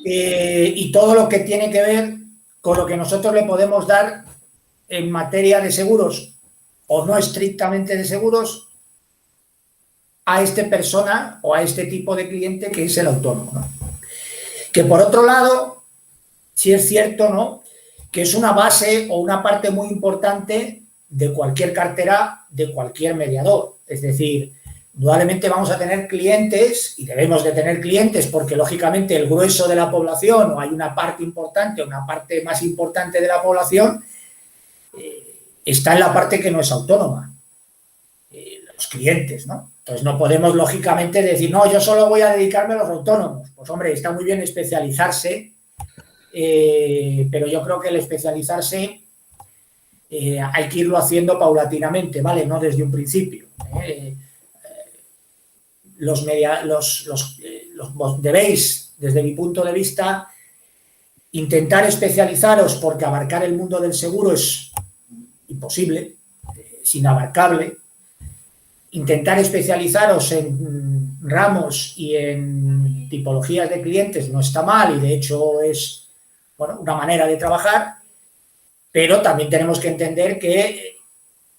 y todo lo que tiene que ver con lo que nosotros le podemos dar en materia de seguros o no estrictamente de seguros a esta persona o a este tipo de cliente que es el autónomo, ¿no? Que por otro lado, sí es cierto, ¿no?, que es una base o una parte muy importante de cualquier cartera, de cualquier mediador. Es decir, indudablemente vamos a tener clientes y debemos de tener clientes porque lógicamente el grueso de la población, o hay una parte importante, una parte más importante de la población, está en la parte que no es autónoma, los clientes, ¿no? Entonces no podemos lógicamente decir, no, yo solo voy a dedicarme a los autónomos. Pues hombre, está muy bien especializarse, pero yo creo que el especializarse hay que irlo haciendo paulatinamente, ¿vale? No desde un principio. Debéis, desde mi punto de vista, intentar especializaros porque abarcar el mundo del seguro es imposible, es inabarcable. Intentar especializaros en ramos y en tipologías de clientes no está mal y de hecho es, bueno, una manera de trabajar, pero también tenemos que entender que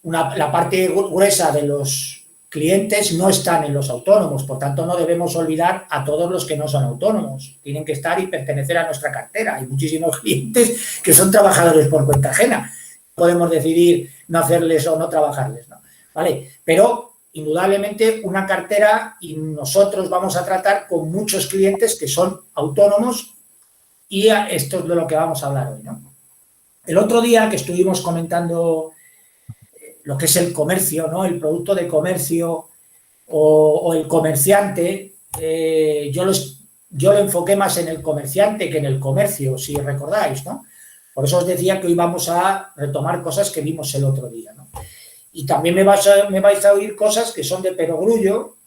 la parte gruesa de los clientes no están en los autónomos, por tanto no debemos olvidar a todos los que no son autónomos, tienen que estar y pertenecer a nuestra cartera. Hay muchísimos clientes que son trabajadores por cuenta ajena, podemos decidir no hacerles o no trabajarles, ¿no? ¿Vale? Pero indudablemente una cartera, y nosotros vamos a tratar con muchos clientes que son autónomos y esto es de lo que vamos a hablar hoy, ¿no? El otro día que estuvimos comentando lo que es el comercio, ¿no?, el producto de comercio o el comerciante, yo lo enfoqué más en el comerciante que en el comercio, si recordáis, ¿no? Por eso os decía que hoy vamos a retomar cosas que vimos el otro día, ¿no? Y también me vais a oír cosas que son de perogrullo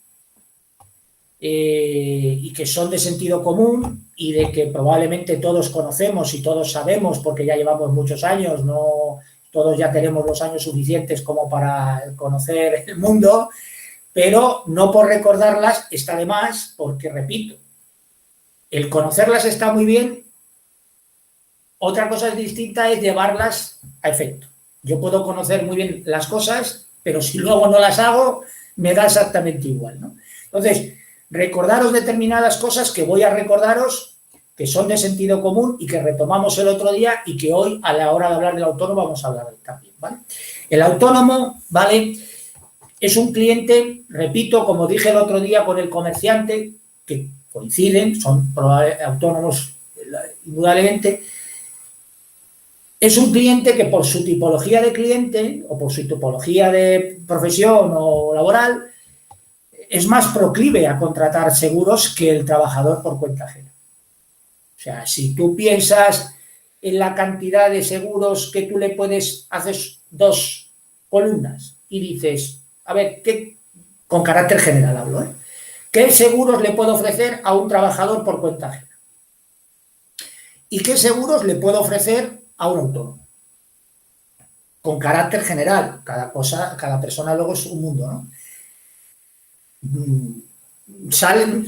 y que son de sentido común y de que probablemente todos conocemos y todos sabemos porque ya llevamos muchos años, no todos ya tenemos los años suficientes como para conocer el mundo, pero no por recordarlas está de más porque, repito, el conocerlas está muy bien, otra cosa distinta es llevarlas a efecto. Yo puedo conocer muy bien las cosas, pero si luego no las hago, me da exactamente igual, ¿no? Entonces, recordaros determinadas cosas que voy a recordaros que son de sentido común y que retomamos el otro día y que hoy, a la hora de hablar del autónomo, vamos a hablar también, ¿vale? El autónomo, ¿vale?, es un cliente, repito, como dije el otro día con el comerciante, que coinciden, son autónomos indudablemente. Es un cliente que por su tipología de cliente o por su tipología de profesión o laboral es más proclive a contratar seguros que el trabajador por cuenta ajena. O sea, si tú piensas en la cantidad de seguros que tú le puedes, haces dos columnas y dices, a ver, con carácter general hablo, ¿eh? ¿Qué seguros le puedo ofrecer a un trabajador por cuenta ajena? ¿Y qué seguros le puedo ofrecer a un autónomo? Con carácter general, cada persona luego es un mundo, ¿no?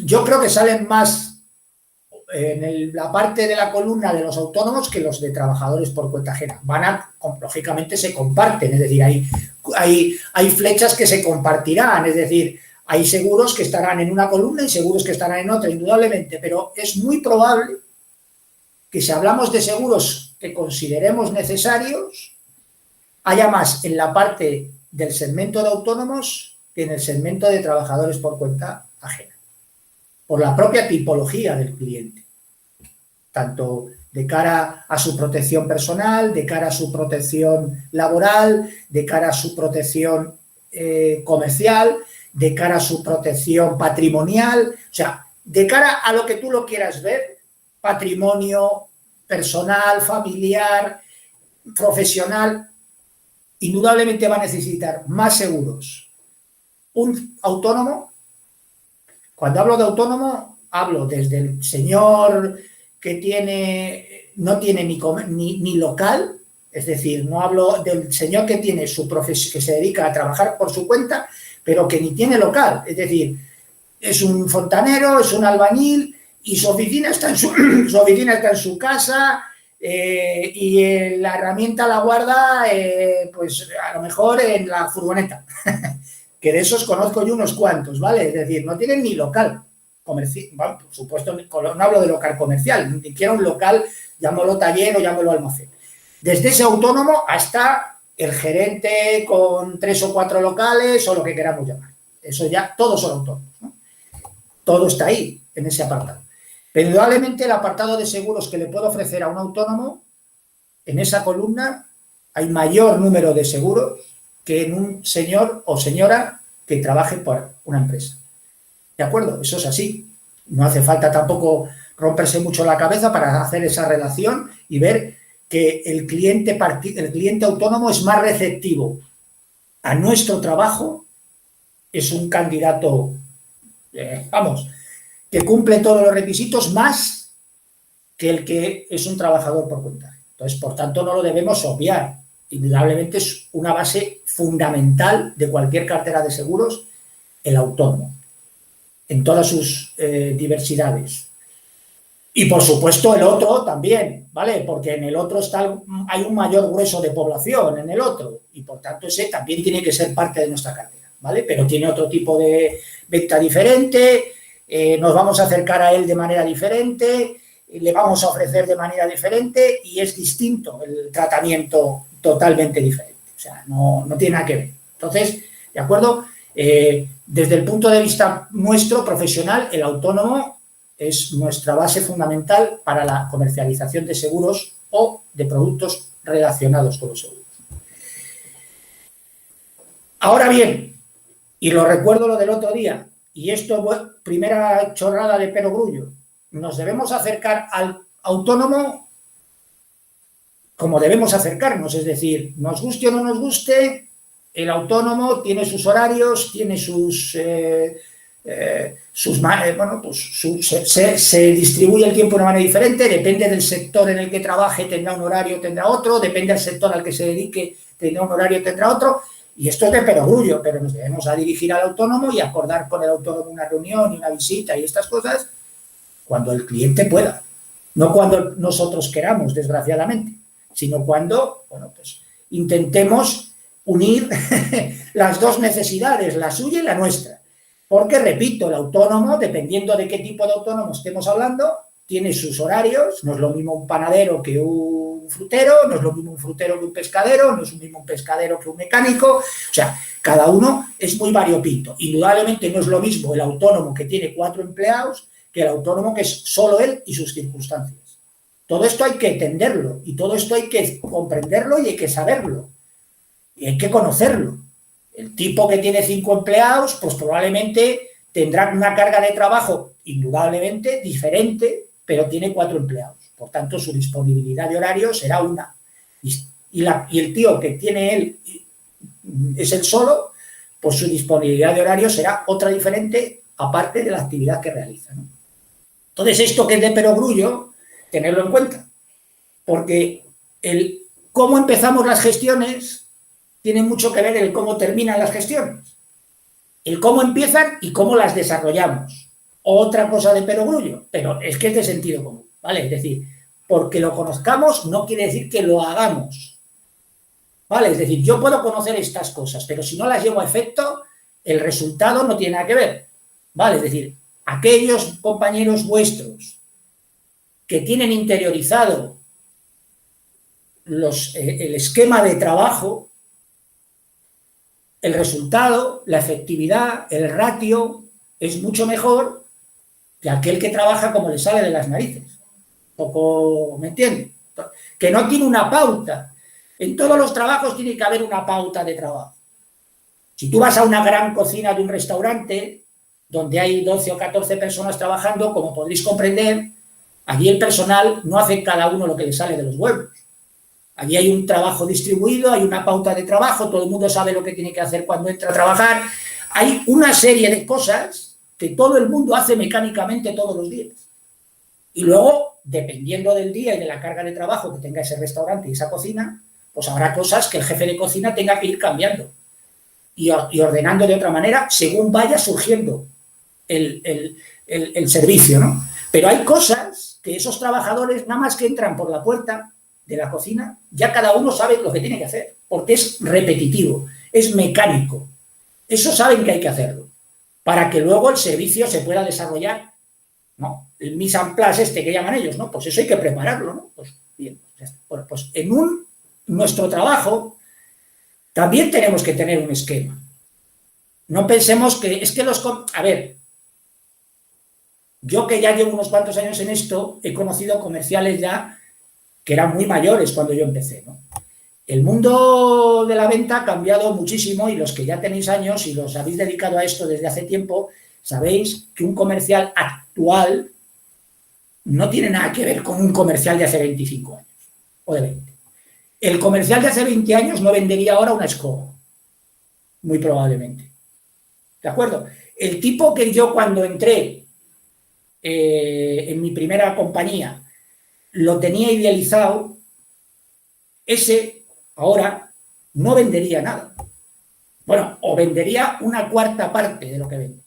Yo creo que salen más en la parte de la columna de los autónomos que los de trabajadores por cuenta ajena. Lógicamente se comparten, es decir, hay flechas que se compartirán, es decir, hay seguros que estarán en una columna y seguros que estarán en otra, indudablemente, pero es muy probable que si hablamos de seguros que consideremos necesarios, haya más en la parte del segmento de autónomos que en el segmento de trabajadores por cuenta ajena, por la propia tipología del cliente, tanto de cara a su protección personal, de cara a su protección laboral, de cara a su protección comercial, de cara a su protección patrimonial, o sea, de cara a lo que tú lo quieras ver, patrimonio personal, familiar, profesional, indudablemente va a necesitar más seguros un autónomo. Cuando hablo de autónomo, hablo desde el señor que no tiene ni local, es decir, no hablo del señor que tiene su profesión, que se dedica a trabajar por su cuenta, pero que ni tiene local, es decir, es un fontanero, es un albañil y su oficina está en su oficina está en su casa, y la herramienta la guarda, pues a lo mejor en la furgoneta, que de esos conozco yo unos cuantos, ¿vale? Es decir, no tienen ni local comercial, bueno, por supuesto, no hablo de local comercial, ni siquiera un local, llámalo taller o llámalo almacén. Desde ese autónomo hasta el gerente con 3 o 4 locales o lo que queramos llamar. Eso ya, todos son autónomos, ¿no? Todo está ahí, en ese apartado. Pero indudablemente el apartado de seguros que le puedo ofrecer a un autónomo, en esa columna hay mayor número de seguros que en un señor o señora que trabaje por una empresa. ¿De acuerdo? Eso es así. No hace falta tampoco romperse mucho la cabeza para hacer esa relación y ver que el cliente autónomo es más receptivo a nuestro trabajo, es un candidato, que cumple todos los requisitos más que el que es un trabajador por cuenta. Entonces, por tanto, no lo debemos obviar. Indudablemente es una base fundamental de cualquier cartera de seguros, el autónomo, en todas sus diversidades. Y, por supuesto, el otro también, ¿vale? Porque en el otro hay un mayor grueso de población en el otro y, por tanto, ese también tiene que ser parte de nuestra cartera, ¿vale? Pero tiene otro tipo de venta diferente, nos vamos a acercar a él de manera diferente, le vamos a ofrecer de manera diferente y es distinto el tratamiento, totalmente diferente. O sea, no tiene nada que ver. Entonces, ¿de acuerdo? Desde el punto de vista nuestro, profesional, el autónomo es nuestra base fundamental para la comercialización de seguros o de productos relacionados con los seguros. Ahora bien, y lo recuerdo lo del otro día, y esto es primera chorrada de perogrullo, nos debemos acercar al autónomo como debemos acercarnos, es decir, nos guste o no nos guste, el autónomo tiene sus horarios, tiene se distribuye el tiempo de una manera diferente, depende del sector en el que trabaje, tendrá un horario, tendrá otro, depende del sector al que se dedique, tendrá un horario, tendrá otro, y esto es de perogrullo, pero nos debemos a dirigir al autónomo y acordar con el autónomo una reunión y una visita y estas cosas cuando el cliente pueda, no cuando nosotros queramos, desgraciadamente, sino cuando, pues intentemos unir las dos necesidades, la suya y la nuestra. Porque, repito, el autónomo, dependiendo de qué tipo de autónomo estemos hablando, tiene sus horarios. No es lo mismo un panadero que un frutero, no es lo mismo un frutero que un pescadero, no es lo mismo un pescadero que un mecánico. O sea, cada uno es muy variopinto. Indudablemente no es lo mismo el autónomo que tiene 4 empleados que el autónomo que es solo él y sus circunstancias. Todo esto hay que entenderlo y todo esto hay que comprenderlo y hay que saberlo y hay que conocerlo. El tipo que tiene 5 empleados, pues probablemente tendrá una carga de trabajo indudablemente diferente, pero tiene 4 empleados. Por tanto, su disponibilidad de horario será una. Y el tío que tiene él es el solo, pues su disponibilidad de horario será otra diferente, aparte de la actividad que realiza, ¿no? Entonces, esto que es de perogrullo, tenerlo en cuenta, porque el cómo empezamos las gestiones tiene mucho que ver el cómo terminan las gestiones, el cómo empiezan y cómo las desarrollamos. Otra cosa de perogrullo, pero es que es de sentido común, ¿vale? Es decir, porque lo conozcamos no quiere decir que lo hagamos, ¿vale? Es decir, yo puedo conocer estas cosas, pero si no las llevo a efecto, el resultado no tiene nada que ver, ¿vale? Es decir, aquellos compañeros vuestros que tienen interiorizado el esquema de trabajo, el resultado, la efectividad, el ratio es mucho mejor que aquel que trabaja como le sale de las narices. Poco, ¿me entiende? Que no tiene una pauta. En todos los trabajos tiene que haber una pauta de trabajo. Si tú vas a una gran cocina de un restaurante donde hay 12 o 14 personas trabajando, como podréis comprender, allí el personal no hace cada uno lo que le sale de los huevos. Allí hay un trabajo distribuido, hay una pauta de trabajo, todo el mundo sabe lo que tiene que hacer cuando entra a trabajar. Hay una serie de cosas que todo el mundo hace mecánicamente todos los días. Y luego, dependiendo del día y de la carga de trabajo que tenga ese restaurante y esa cocina, pues habrá cosas que el jefe de cocina tenga que ir cambiando y ordenando de otra manera según vaya surgiendo el servicio, ¿no? Pero hay cosas que esos trabajadores, nada más que entran por la puerta de la cocina, ya cada uno sabe lo que tiene que hacer, porque es repetitivo, es mecánico. Eso saben que hay que hacerlo, para que luego el servicio se pueda desarrollar, ¿no? El mise en place este que llaman ellos, ¿no? Pues eso hay que prepararlo, ¿no? Pues bien, bueno, pues en nuestro trabajo también tenemos que tener un esquema. No pensemos que es que a ver, yo que ya llevo unos cuantos años en esto, he conocido comerciales ya que eran muy mayores cuando yo empecé, ¿no? El mundo de la venta ha cambiado muchísimo y los que ya tenéis años y los habéis dedicado a esto desde hace tiempo, sabéis que un comercial actual no tiene nada que ver con un comercial de hace 25 años o de 20. El comercial de hace 20 años no vendería ahora una escoba, muy probablemente. ¿De acuerdo? El tipo que yo cuando entré en mi primera compañía lo tenía idealizado, ese ahora no vendería nada. Bueno, o vendería una cuarta parte de lo que vende.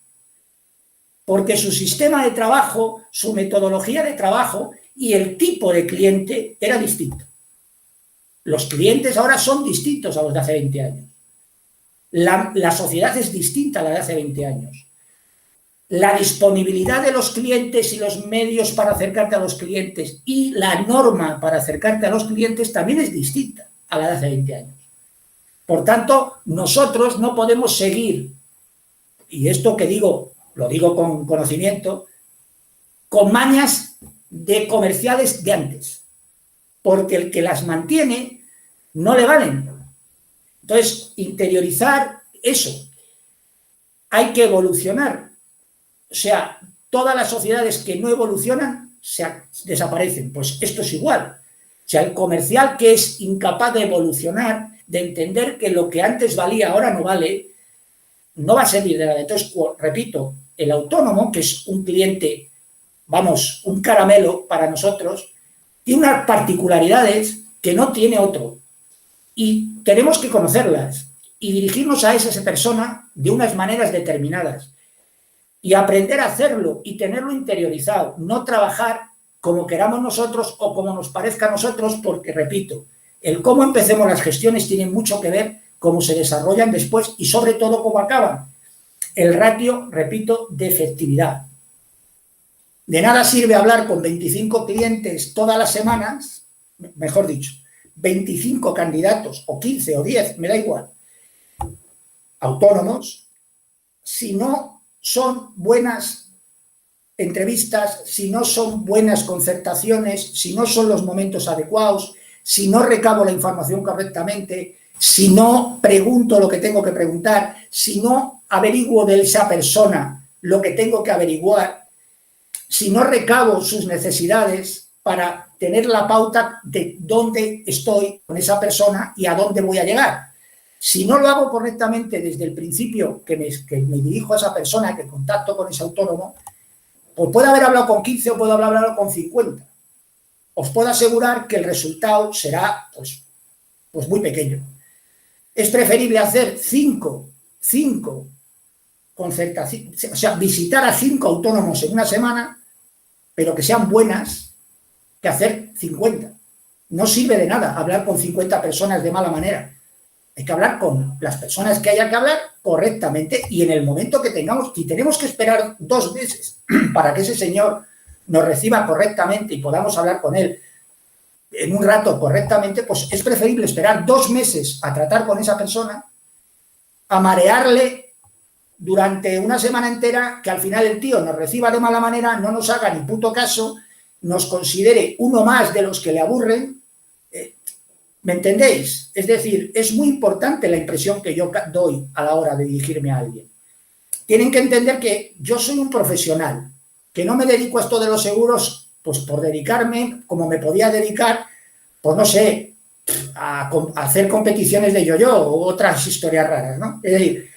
Porque su sistema de trabajo, su metodología de trabajo y el tipo de cliente era distinto. Los clientes ahora son distintos a los de hace 20 años. La sociedad es distinta a la de hace 20 años. La disponibilidad de los clientes y los medios para acercarte a los clientes y la norma para acercarte a los clientes también es distinta a la de hace 20 años. Por tanto, nosotros no podemos seguir, y esto que digo, lo digo con conocimiento, con mañas de comerciales de antes, porque el que las mantiene no le valen. Entonces, interiorizar eso. Hay que evolucionar. O sea, todas las sociedades que no evolucionan desaparecen. Pues esto es igual. O sea, el comercial que es incapaz de evolucionar, de entender que lo que antes valía ahora no vale, no va a servir de nada. Entonces, repito, el autónomo, que es un cliente, vamos, un caramelo para nosotros, tiene unas particularidades que no tiene otro. Y tenemos que conocerlas y dirigirnos a esa persona de unas maneras determinadas. Y aprender a hacerlo y tenerlo interiorizado, no trabajar como queramos nosotros o como nos parezca a nosotros, porque, repito, el cómo empecemos las gestiones tiene mucho que ver cómo se desarrollan después y sobre todo cómo acaban. El ratio, repito, de efectividad. De nada sirve hablar con 25 clientes todas las semanas, mejor dicho, 25 candidatos o 15 o 10, me da igual, autónomos, si no son buenas entrevistas, si no son buenas concertaciones, si no son los momentos adecuados, si no recabo la información correctamente, si no pregunto lo que tengo que preguntar, si no averiguo de esa persona lo que tengo que averiguar, si no recabo sus necesidades para tener la pauta de dónde estoy con esa persona y a dónde voy a llegar. Si no lo hago correctamente desde el principio que me dirijo a esa persona, que contacto con ese autónomo, pues puedo haber hablado con 15 o puedo haber hablado con 50. Os puedo asegurar que el resultado será pues muy pequeño. Es preferible hacer 5 concertaciones, o sea, visitar a 5 autónomos en una semana, pero que sean buenas, que hacer 50. No sirve de nada hablar con 50 personas de mala manera. Hay que hablar con las personas que haya que hablar correctamente y en el momento que tengamos, si tenemos que esperar 2 meses para que ese señor nos reciba correctamente y podamos hablar con él en un rato correctamente, pues es preferible esperar 2 meses a tratar con esa persona, a marearle durante una semana entera, que al final el tío nos reciba de mala manera, no nos haga ni puto caso, nos considere uno más de los que le aburren. ¿Me entendéis? Es decir, es muy importante la impresión que yo doy a la hora de dirigirme a alguien. Tienen que entender que yo soy un profesional, que no me dedico a esto de los seguros pues por dedicarme, como me podía dedicar, pues no sé, a hacer competiciones de yo-yo o otras historias raras, ¿no? Es decir,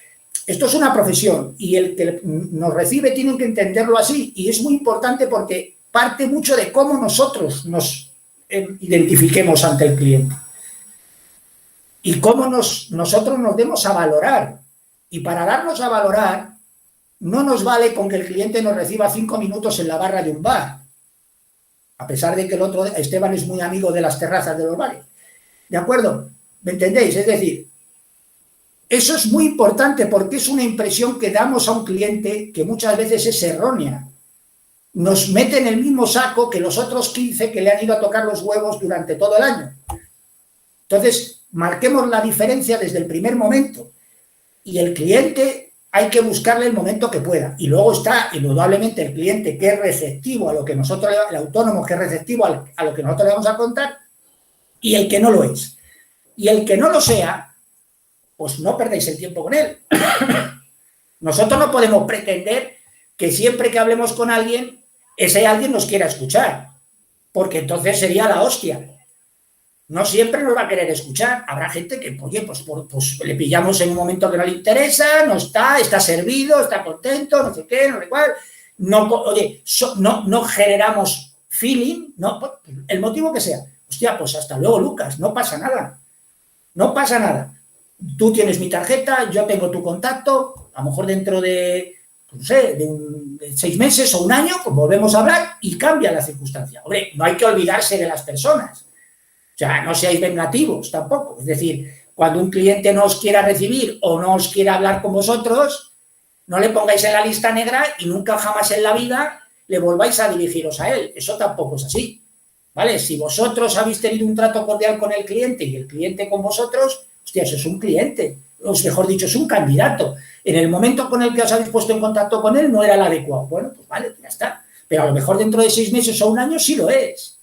esto es una profesión y el que nos recibe tiene que entenderlo así y es muy importante porque parte mucho de cómo nosotros nos identifiquemos ante el cliente y cómo nosotros nos demos a valorar. Y para darnos a valorar, no nos vale con que el cliente nos reciba 5 minutos en la barra de un bar a pesar de que el otro, Esteban es muy amigo de las terrazas de los bares. ¿De acuerdo? ¿Me entendéis? Es decir, eso es muy importante porque es una impresión que damos a un cliente que muchas veces es errónea. Nos mete en el mismo saco que los otros 15 que le han ido a tocar los huevos durante todo el año. Entonces, marquemos la diferencia desde el primer momento. Y el cliente hay que buscarle el momento que pueda. Y luego está, indudablemente, el cliente que es receptivo a lo que nosotros, el autónomo que es receptivo a lo que nosotros le vamos a contar, y el que no lo es. Y el que no lo sea, pues no perdáis el tiempo con él. Nosotros no podemos pretender que siempre que hablemos con alguien, ese alguien nos quiera escuchar, porque entonces sería la hostia. No siempre nos va a querer escuchar. Habrá gente que, oye, pues le pillamos en un momento que no le interesa, no está servido, está contento, no sé qué, no sé cuál. No, oye, no generamos feeling, no, el motivo que sea. Hostia, pues hasta luego, Lucas, no pasa nada. No pasa nada. Tú tienes mi tarjeta, yo tengo tu contacto, a lo mejor dentro de, no sé, de 6 meses o un año, pues volvemos a hablar y cambia la circunstancia. Hombre, no hay que olvidarse de las personas. O sea, no seáis vengativos tampoco. Es decir, cuando un cliente no os quiera recibir o no os quiera hablar con vosotros, no le pongáis en la lista negra y nunca jamás en la vida le volváis a dirigiros a él. Eso tampoco es así. ¿Vale? Si vosotros habéis tenido un trato cordial con el cliente y el cliente con vosotros, hostia, eso es un cliente. O mejor dicho, es un candidato. En el momento con el que os habéis puesto en contacto con él no era el adecuado. Bueno, pues vale, ya está. Pero a lo mejor dentro de 6 meses o un año sí lo es.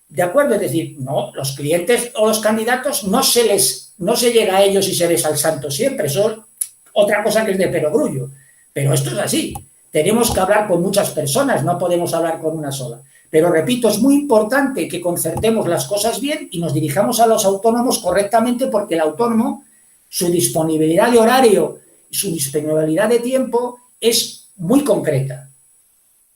¿De acuerdo? Es decir, no, los clientes o los candidatos no se llega a ellos y se les al santo siempre. Eso es otra cosa que es de perogrullo. Pero esto es así. Tenemos que hablar con muchas personas, no podemos hablar con una sola. Pero repito, es muy importante que concertemos las cosas bien y nos dirijamos a los autónomos correctamente porque el autónomo, su disponibilidad de horario, su disponibilidad de tiempo es muy concreta.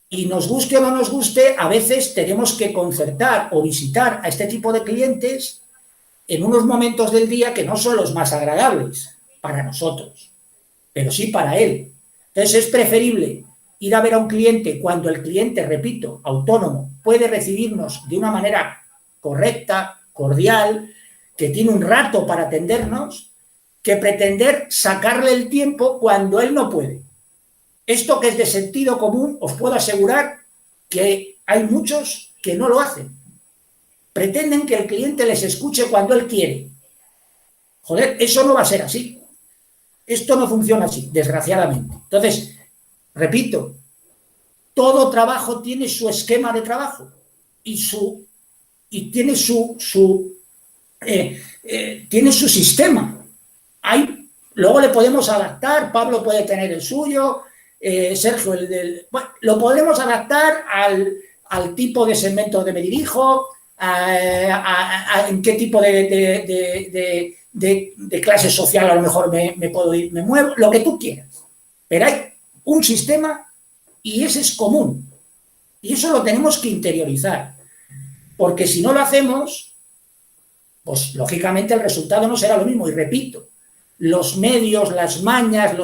Y nos guste o no nos guste, a veces tenemos que concertar o visitar a este tipo de clientes en unos momentos del día que no son los más agradables para nosotros, pero sí para él. Entonces es preferible ir a ver a un cliente cuando el cliente, repito, autónomo, puede recibirnos de una manera correcta, cordial, que tiene un rato para atendernos, que pretender sacarle el tiempo cuando él no puede. Esto que es de sentido común, os puedo asegurar que hay muchos que no lo hacen. Pretenden que el cliente les escuche cuando él quiere. Joder, eso no va a ser así. Esto no funciona así, desgraciadamente. Entonces, repito, todo trabajo tiene su esquema de trabajo y tiene tiene su sistema. Luego le podemos adaptar, Pablo puede tener el suyo, Sergio bueno, lo podemos adaptar al tipo de segmento que me dirijo, en qué tipo de clase social a lo mejor me puedo ir, me muevo, lo que tú quieras. Pero hay un sistema y ese es común. Y eso lo tenemos que interiorizar. Porque si no lo hacemos, pues lógicamente el resultado no será lo mismo. Y repito, los medios, las mañas,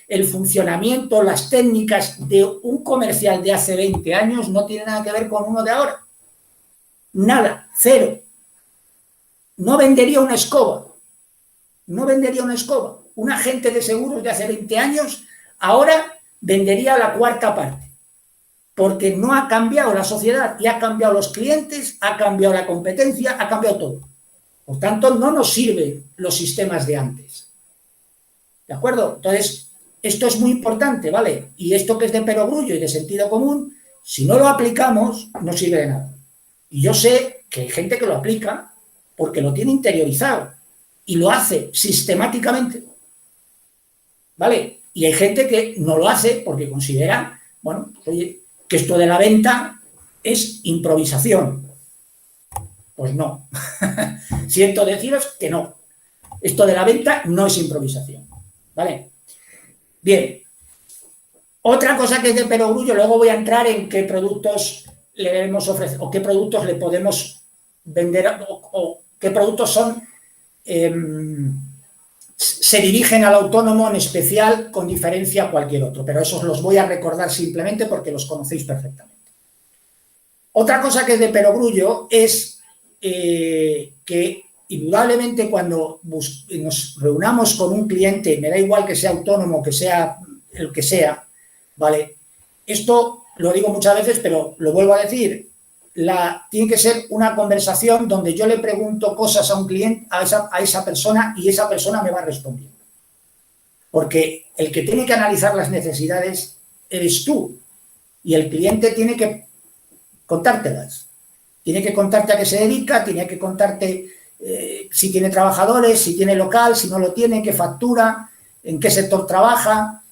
el funcionamiento, las técnicas de un comercial de hace 20 años no tienen nada que ver con uno de ahora. Nada, cero. No vendería una escoba. No vendería una escoba. Un agente de seguros de hace 20 años ahora vendería la cuarta parte. Porque no ha cambiado la sociedad y ha cambiado los clientes, ha cambiado la competencia, ha cambiado todo. Por tanto, no nos sirven los sistemas de antes. ¿De acuerdo? Entonces, esto es muy importante, ¿vale? Y esto que es de perogrullo y de sentido común, si no lo aplicamos, no sirve de nada. Y yo sé que hay gente que lo aplica porque lo tiene interiorizado y lo hace sistemáticamente. ¿Vale? Y hay gente que no lo hace porque considera, bueno, pues, oye, que esto de la venta es improvisación. Pues no. Siento deciros que no. Esto de la venta no es improvisación. ¿Vale? Bien. Otra cosa que es de perogrullo, luego voy a entrar en qué productos le debemos ofrecer o qué productos le podemos vender o qué productos son se dirigen al autónomo en especial con diferencia a cualquier otro, pero esos los voy a recordar simplemente porque los conocéis perfectamente. Otra cosa que es de perogrullo es que indudablemente cuando nos reunamos con un cliente, me da igual que sea autónomo, que sea el que sea, ¿vale? Esto lo digo muchas veces, pero lo vuelvo a decir, tiene que ser una conversación donde yo le pregunto cosas a un cliente, a esa persona, y esa persona me va respondiendo. Porque el que tiene que analizar las necesidades eres tú, y el cliente tiene que contártelas. Tiene que contarte a qué se dedica, tiene que contarte si tiene trabajadores, si tiene local, si no lo tiene, qué factura, en qué sector trabaja,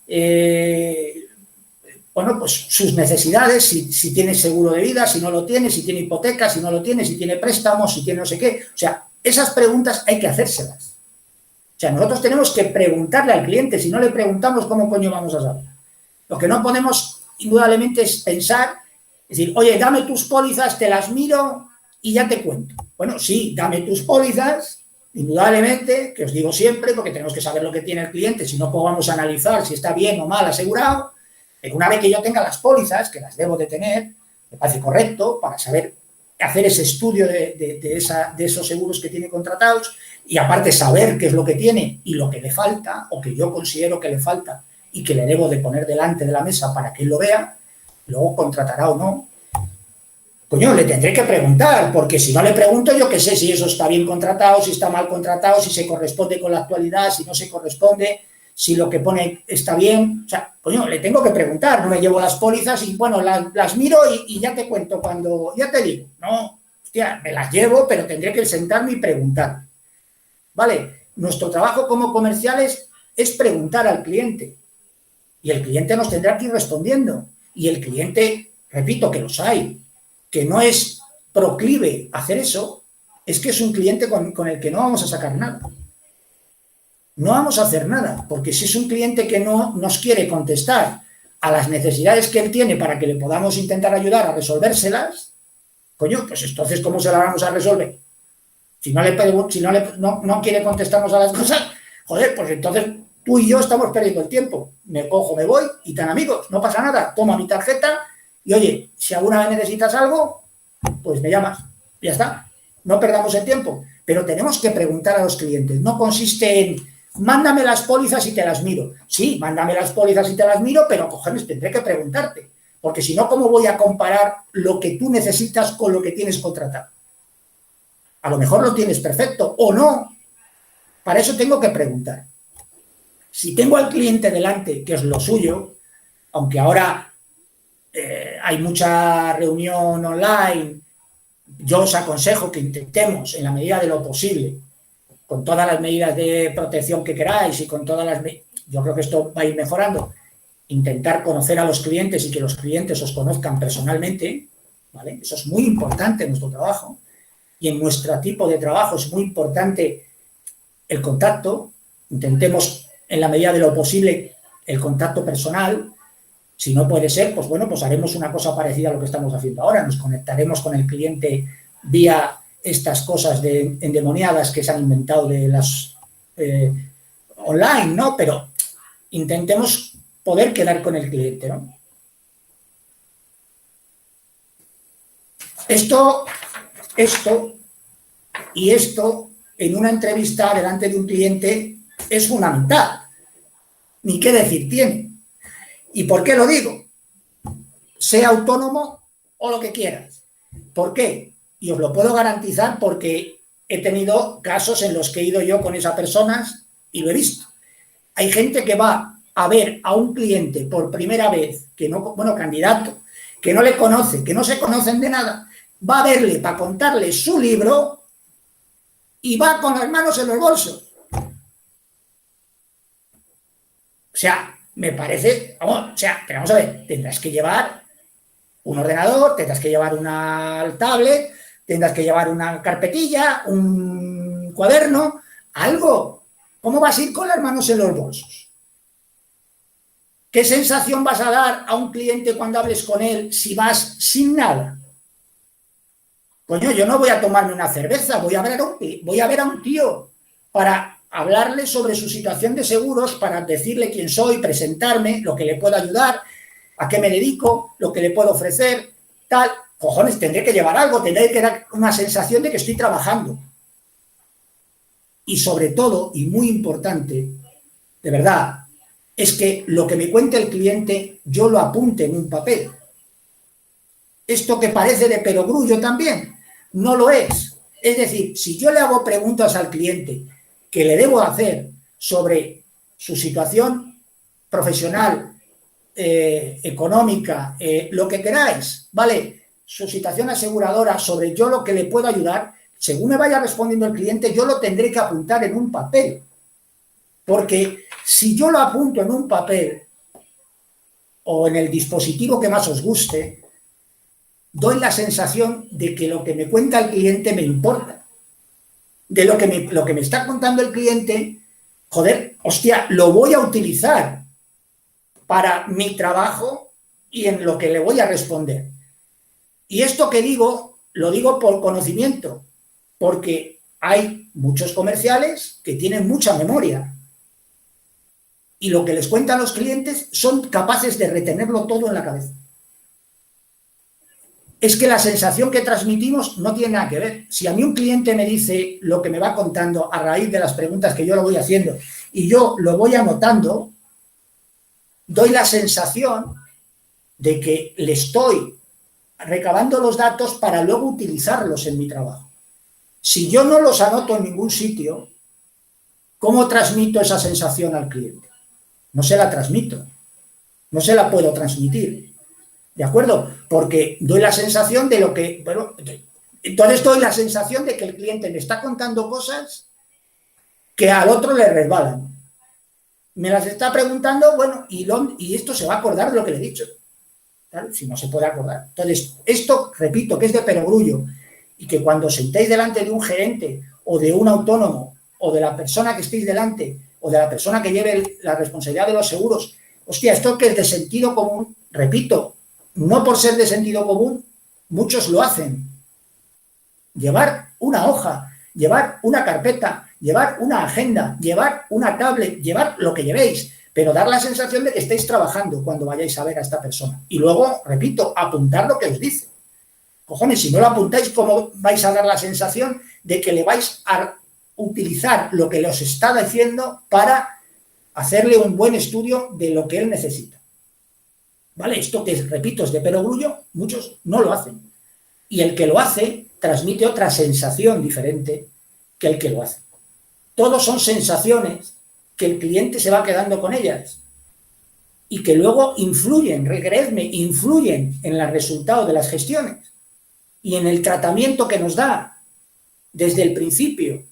bueno, pues sus necesidades, si tiene seguro de vida, si no lo tiene, si tiene hipoteca, si no lo tiene, si tiene préstamos, si tiene no sé qué. O sea, esas preguntas hay que hacérselas. O sea, nosotros tenemos que preguntarle al cliente. Si no le preguntamos, ¿cómo coño vamos a saber? Lo que no podemos, indudablemente, es pensar, es decir, oye, dame tus pólizas, te las miro y ya te cuento. Bueno, sí, dame tus pólizas, indudablemente, que os digo siempre, porque tenemos que saber lo que tiene el cliente, si no, pues vamos a analizar si está bien o mal asegurado. Pero una vez que yo tenga las pólizas, que las debo de tener, me parece correcto para saber hacer ese estudio de esos seguros que tiene contratados y aparte saber qué es lo que tiene y lo que le falta o que yo considero que le falta y que le debo de poner delante de la mesa para que él lo vea, luego contratará o no. Coño, le tendré que preguntar, porque si no le pregunto, yo qué sé si eso está bien contratado, si está mal contratado, si se corresponde con la actualidad, si no se corresponde, si lo que pone está bien. O sea, coño, le tengo que preguntar, no me llevo las pólizas y, bueno, las miro y ya te cuento cuando, ya te digo. No, hostia, me las llevo, pero tendré que sentarme y preguntar. ¿Vale? Nuestro trabajo como comerciales es preguntar al cliente y el cliente nos tendrá que ir respondiendo. Y el cliente, repito, que los hay, que no es proclive a hacer eso, es que es un cliente con el que no vamos a sacar nada. No vamos a hacer nada, porque si es un cliente que no nos quiere contestar a las necesidades que él tiene para que le podamos intentar ayudar a resolvérselas, coño, pues entonces, ¿cómo se las vamos a resolver? Si no quiere contestarnos a las cosas, joder, pues entonces tú y yo estamos perdiendo el tiempo. Me cojo, me voy y tan amigos, no pasa nada. Toma mi tarjeta y, oye, si alguna vez necesitas algo, pues me llamas. Ya está. No perdamos el tiempo. Pero tenemos que preguntar a los clientes. No consiste en mándame las pólizas y te las miro. Sí, mándame las pólizas y te las miro, pero cojones, tendré que preguntarte. Porque si no, ¿cómo voy a comparar lo que tú necesitas con lo que tienes contratado? A lo mejor lo tienes perfecto o no. Para eso tengo que preguntar. Si tengo al cliente delante, que es lo suyo, aunque ahora hay mucha reunión online, yo os aconsejo que intentemos, en la medida de lo posible, con todas las medidas de protección que queráis y con todas las... Yo creo que esto va a ir mejorando, intentar conocer a los clientes y que los clientes os conozcan personalmente, ¿vale? Eso es muy importante en nuestro trabajo. Y en nuestro tipo de trabajo es muy importante el contacto. Intentemos, en la medida de lo posible, el contacto personal. Si no puede ser, pues bueno, pues haremos una cosa parecida a lo que estamos haciendo ahora. Nos conectaremos con el cliente vía estas cosas endemoniadas que se han inventado de las online, ¿no? Pero intentemos poder quedar con el cliente, ¿no? Esto en una entrevista delante de un cliente es fundamental. Ni qué decir tiene. ¿Y por qué lo digo? Sea autónomo o lo que quieras. ¿Por qué? Y os lo puedo garantizar porque he tenido casos en los que he ido yo con esas personas y lo he visto. Hay gente que va a ver a un cliente por primera vez, que no, bueno, candidato, que no le conoce, que no se conocen de nada, va a verle para contarle su libro y va con las manos en los bolsos. O sea, me parece, vamos, o sea, pero vamos a ver, tendrás que llevar un ordenador, tendrás que llevar una tablet, tendrás que llevar una carpetilla, un cuaderno, algo. ¿Cómo vas a ir con las manos en los bolsos? ¿Qué sensación vas a dar a un cliente cuando hables con él si vas sin nada? Coño, yo no voy a tomarme una cerveza, voy a ver a un tío para hablarle sobre su situación de seguros, para decirle quién soy, presentarme, lo que le puedo ayudar, a qué me dedico, lo que le puedo ofrecer, tal. cojones, tendré que llevar algo, tendré que dar una sensación de que estoy trabajando. Y sobre todo, y muy importante, de verdad, es que lo que me cuente el cliente yo lo apunte en un papel. Esto que parece de perogrullo también, no lo es. Es decir, si yo le hago preguntas al cliente que le debo hacer sobre su situación profesional, económica, lo que queráis, ¿vale? Su situación aseguradora, sobre yo lo que le puedo ayudar, según me vaya respondiendo el cliente, yo lo tendré que apuntar en un papel. Porque si yo lo apunto en un papel o en el dispositivo que más os guste, doy la sensación de que lo que me cuenta el cliente me importa. De lo que me está contando el cliente, joder, hostia, lo voy a utilizar para mi trabajo y en lo que le voy a responder. Y esto que digo, lo digo por conocimiento, porque hay muchos comerciales que tienen mucha memoria. Y lo que les cuentan los clientes son capaces de retenerlo todo en la cabeza. Es que la sensación que transmitimos no tiene nada que ver. Si a mí un cliente me dice lo que me va contando a raíz de las preguntas que yo lo voy haciendo y yo lo voy anotando, doy la sensación de que le estoy recabando los datos para luego utilizarlos en mi trabajo. Si yo no los anoto en ningún sitio, ¿cómo transmito esa sensación al cliente? No se la transmito, no se la puedo transmitir. ¿De acuerdo? Porque doy la sensación de lo que... Bueno, entonces doy la sensación de que el cliente me está contando cosas que al otro le resbalan. Me las está preguntando, bueno, y esto se va a acordar de lo que le he dicho. ¿Claro? Si no se puede acordar. Entonces, esto, repito, que es de perogrullo y que cuando os sentéis delante de un gerente o de un autónomo o de la persona que estéis delante o de la persona que lleve la responsabilidad de los seguros, hostia, esto que es de sentido común, repito, no por ser de sentido común, muchos lo hacen. Llevar una hoja, llevar una carpeta, llevar una agenda, llevar una tablet, llevar lo que llevéis, pero dar la sensación de que estáis trabajando cuando vayáis a ver a esta persona. Y luego, repito, apuntar lo que os dice. Cojones, si no lo apuntáis, ¿cómo vais a dar la sensación de que le vais a utilizar lo que os está diciendo para hacerle un buen estudio de lo que él necesita? ¿Vale? Esto que, repito, es de perogrullo, muchos no lo hacen. Y el que lo hace transmite otra sensación diferente que el que lo hace. Todos son sensaciones que el cliente se va quedando con ellas y que luego influyen, creedme, influyen en el resultado de las gestiones y en el tratamiento que nos da desde el principio.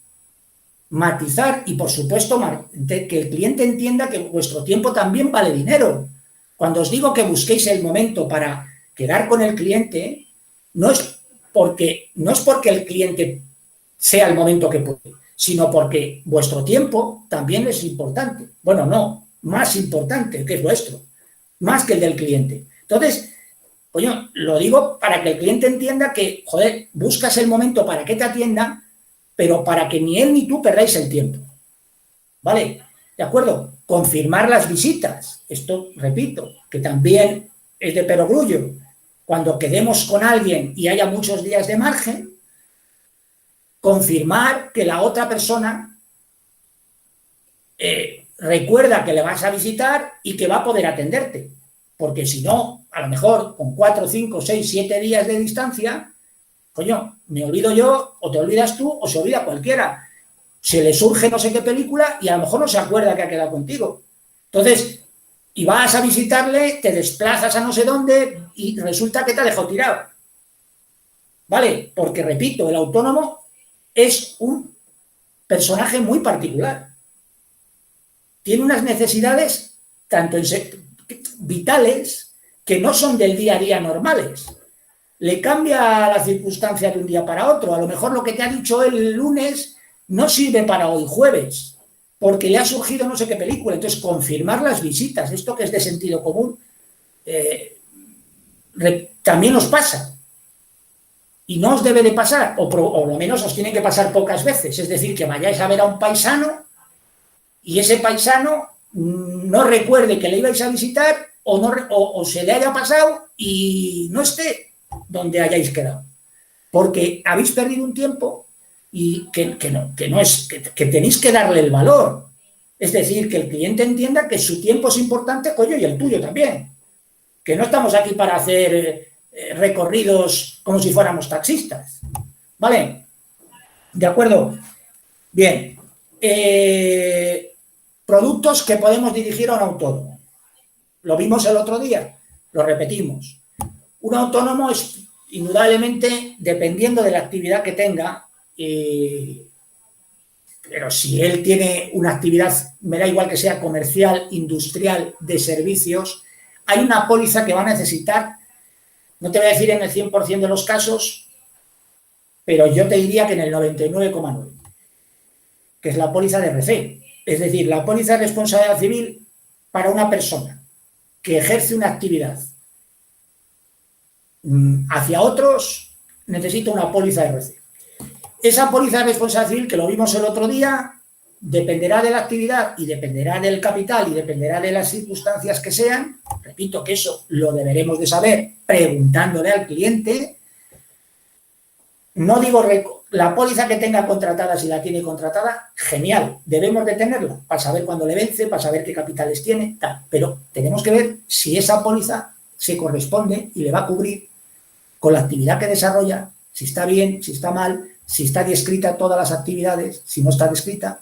Matizar y, por supuesto, que el cliente entienda que vuestro tiempo también vale dinero. Cuando os digo que busquéis el momento para quedar con el cliente, no es porque el cliente sea el momento que puede, sino porque vuestro tiempo también es importante. Bueno, no, más importante que es vuestro, más que el del cliente. Entonces, coño, lo digo para que el cliente entienda que, joder, buscas el momento para que te atienda, pero para que ni él ni tú perdáis el tiempo. ¿Vale? ¿De acuerdo? Confirmar las visitas. Esto, repito, que también es de perogrullo. Cuando quedemos con alguien y haya muchos días de margen, confirmar que la otra persona recuerda que le vas a visitar y que va a poder atenderte. Porque si no, a lo mejor con 4, 5, 6, 7 días de distancia, coño, me olvido yo, o te olvidas tú, o se olvida cualquiera. Se le surge no sé qué película y a lo mejor no se acuerda que ha quedado contigo. Entonces, y vas a visitarle, te desplazas a no sé dónde y resulta que te ha dejado tirado. ¿Vale? Porque, repito, el autónomo es un personaje muy particular. Tiene unas necesidades tanto vitales que no son del día a día normales. Le cambia la circunstancia de un día para otro. A lo mejor lo que te ha dicho el lunes no sirve para hoy jueves, porque le ha surgido no sé qué película. Entonces, confirmar las visitas, esto que es de sentido común, también os pasa. Y no os debe de pasar, o lo menos os tiene que pasar pocas veces. Es decir, que vayáis a ver a un paisano y ese paisano no recuerde que le ibais a visitar o se le haya pasado y no esté. donde hayáis quedado. Porque habéis perdido un tiempo y que tenéis que darle el valor. Es decir, que el cliente entienda que su tiempo es importante, coño, y el tuyo también. Que no estamos aquí para hacer recorridos como si fuéramos taxistas. ¿Vale? ¿De acuerdo? Bien. Productos que podemos dirigir a un autónomo. Lo vimos el otro día, lo repetimos. Un autónomo es indudablemente, dependiendo de la actividad que tenga, pero si él tiene una actividad, me da igual que sea comercial, industrial, de servicios, hay una póliza que va a necesitar, no te voy a decir en el 100% de los casos, pero yo te diría que en el 99,9%, que es la póliza de RC. Es decir, la póliza de responsabilidad civil para una persona que ejerce una actividad hacia otros, necesita una póliza de RC. Esa póliza de responsabilidad civil, que lo vimos el otro día, dependerá de la actividad y dependerá del capital y dependerá de las circunstancias que sean. Repito que eso lo deberemos de saber preguntándole al cliente. No digo la póliza que tenga contratada, si la tiene contratada, genial, debemos de tenerla para saber cuándo le vence, para saber qué capitales tiene, tal. Pero tenemos que ver si esa póliza se corresponde y le va a cubrir con la actividad que desarrolla, si está bien, si está mal, si está descrita todas las actividades, si no está descrita,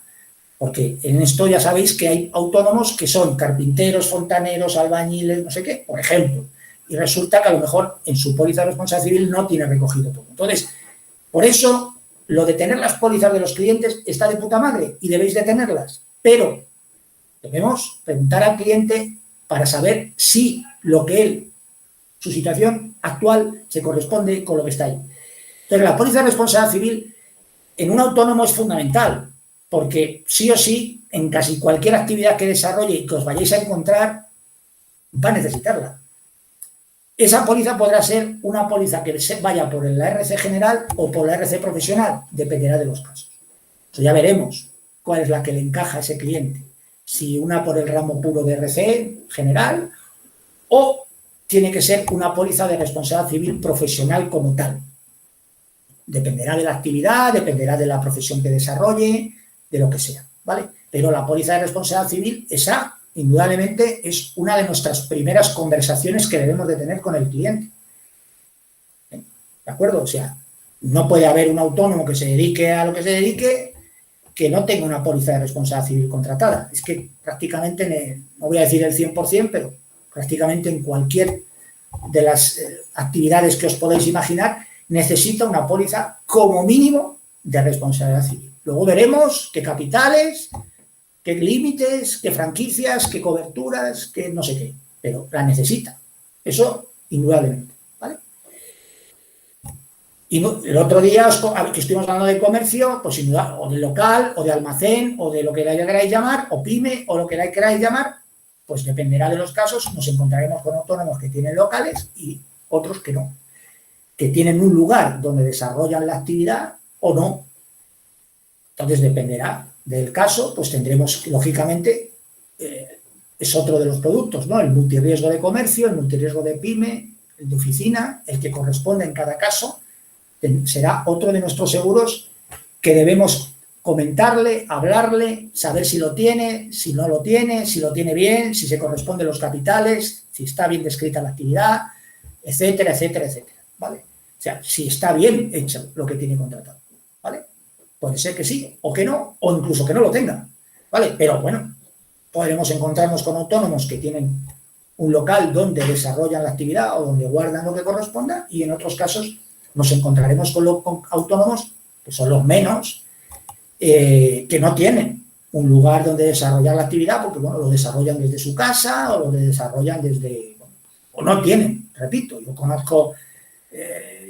porque en esto ya sabéis que hay autónomos que son carpinteros, fontaneros, albañiles, no sé qué, por ejemplo, y resulta que a lo mejor en su póliza de responsabilidad civil no tiene recogido todo. Entonces, por eso, lo de tener las pólizas de los clientes está de puta madre y debéis de tenerlas, pero debemos preguntar al cliente para saber si lo que él, su situación actual, se corresponde con lo que está ahí. Entonces, la póliza de responsabilidad civil en un autónomo es fundamental, porque sí o sí, en casi cualquier actividad que desarrolle y que os vayáis a encontrar, va a necesitarla. Esa póliza podrá ser una póliza que vaya por la RC general o por la RC profesional, dependerá de los casos. Entonces ya veremos cuál es la que le encaja a ese cliente. Si una por el ramo puro de RC general o tiene que ser una póliza de responsabilidad civil profesional como tal. Dependerá de la actividad, dependerá de la profesión que desarrolle, de lo que sea, ¿vale? Pero la póliza de responsabilidad civil, esa, indudablemente, es una de nuestras primeras conversaciones que debemos de tener con el cliente. ¿De acuerdo? O sea, no puede haber un autónomo que se dedique a lo que se dedique que no tenga una póliza de responsabilidad civil contratada. Es que prácticamente, no voy a decir el 100%, pero prácticamente en cualquier de las actividades que os podéis imaginar, necesita una póliza como mínimo de responsabilidad civil. Luego veremos qué capitales, qué límites, qué franquicias, qué coberturas, qué no sé qué, pero la necesita. Eso, indudablemente, ¿vale? Y el otro día que estuvimos hablando de comercio, pues o de local, o de almacén, o de lo que queráis llamar, o pyme, o lo que queráis llamar, pues dependerá de los casos, nos encontraremos con autónomos que tienen locales y otros que no, que tienen un lugar donde desarrollan la actividad o no. Entonces dependerá del caso, pues tendremos, lógicamente, es otro de los productos, ¿no? El multirriesgo de comercio, el multirriesgo de pyme, el de oficina, el que corresponde en cada caso, será otro de nuestros seguros que debemos comentarle, hablarle, saber si lo tiene, si no lo tiene, si lo tiene bien, si se corresponden los capitales, si está bien descrita la actividad, etcétera, etcétera, etcétera, ¿vale? O sea, si está bien hecho lo que tiene contratado, ¿vale? Puede ser que sí o que no, o incluso que no lo tenga, ¿vale? Pero bueno, podremos encontrarnos con autónomos que tienen un local donde desarrollan la actividad o donde guardan lo que corresponda y en otros casos nos encontraremos con autónomos, que son los menos, que no tienen un lugar donde desarrollar la actividad porque, bueno, lo desarrollan desde su casa o lo desarrollan desde... Bueno, o no tienen, repito, yo conozco...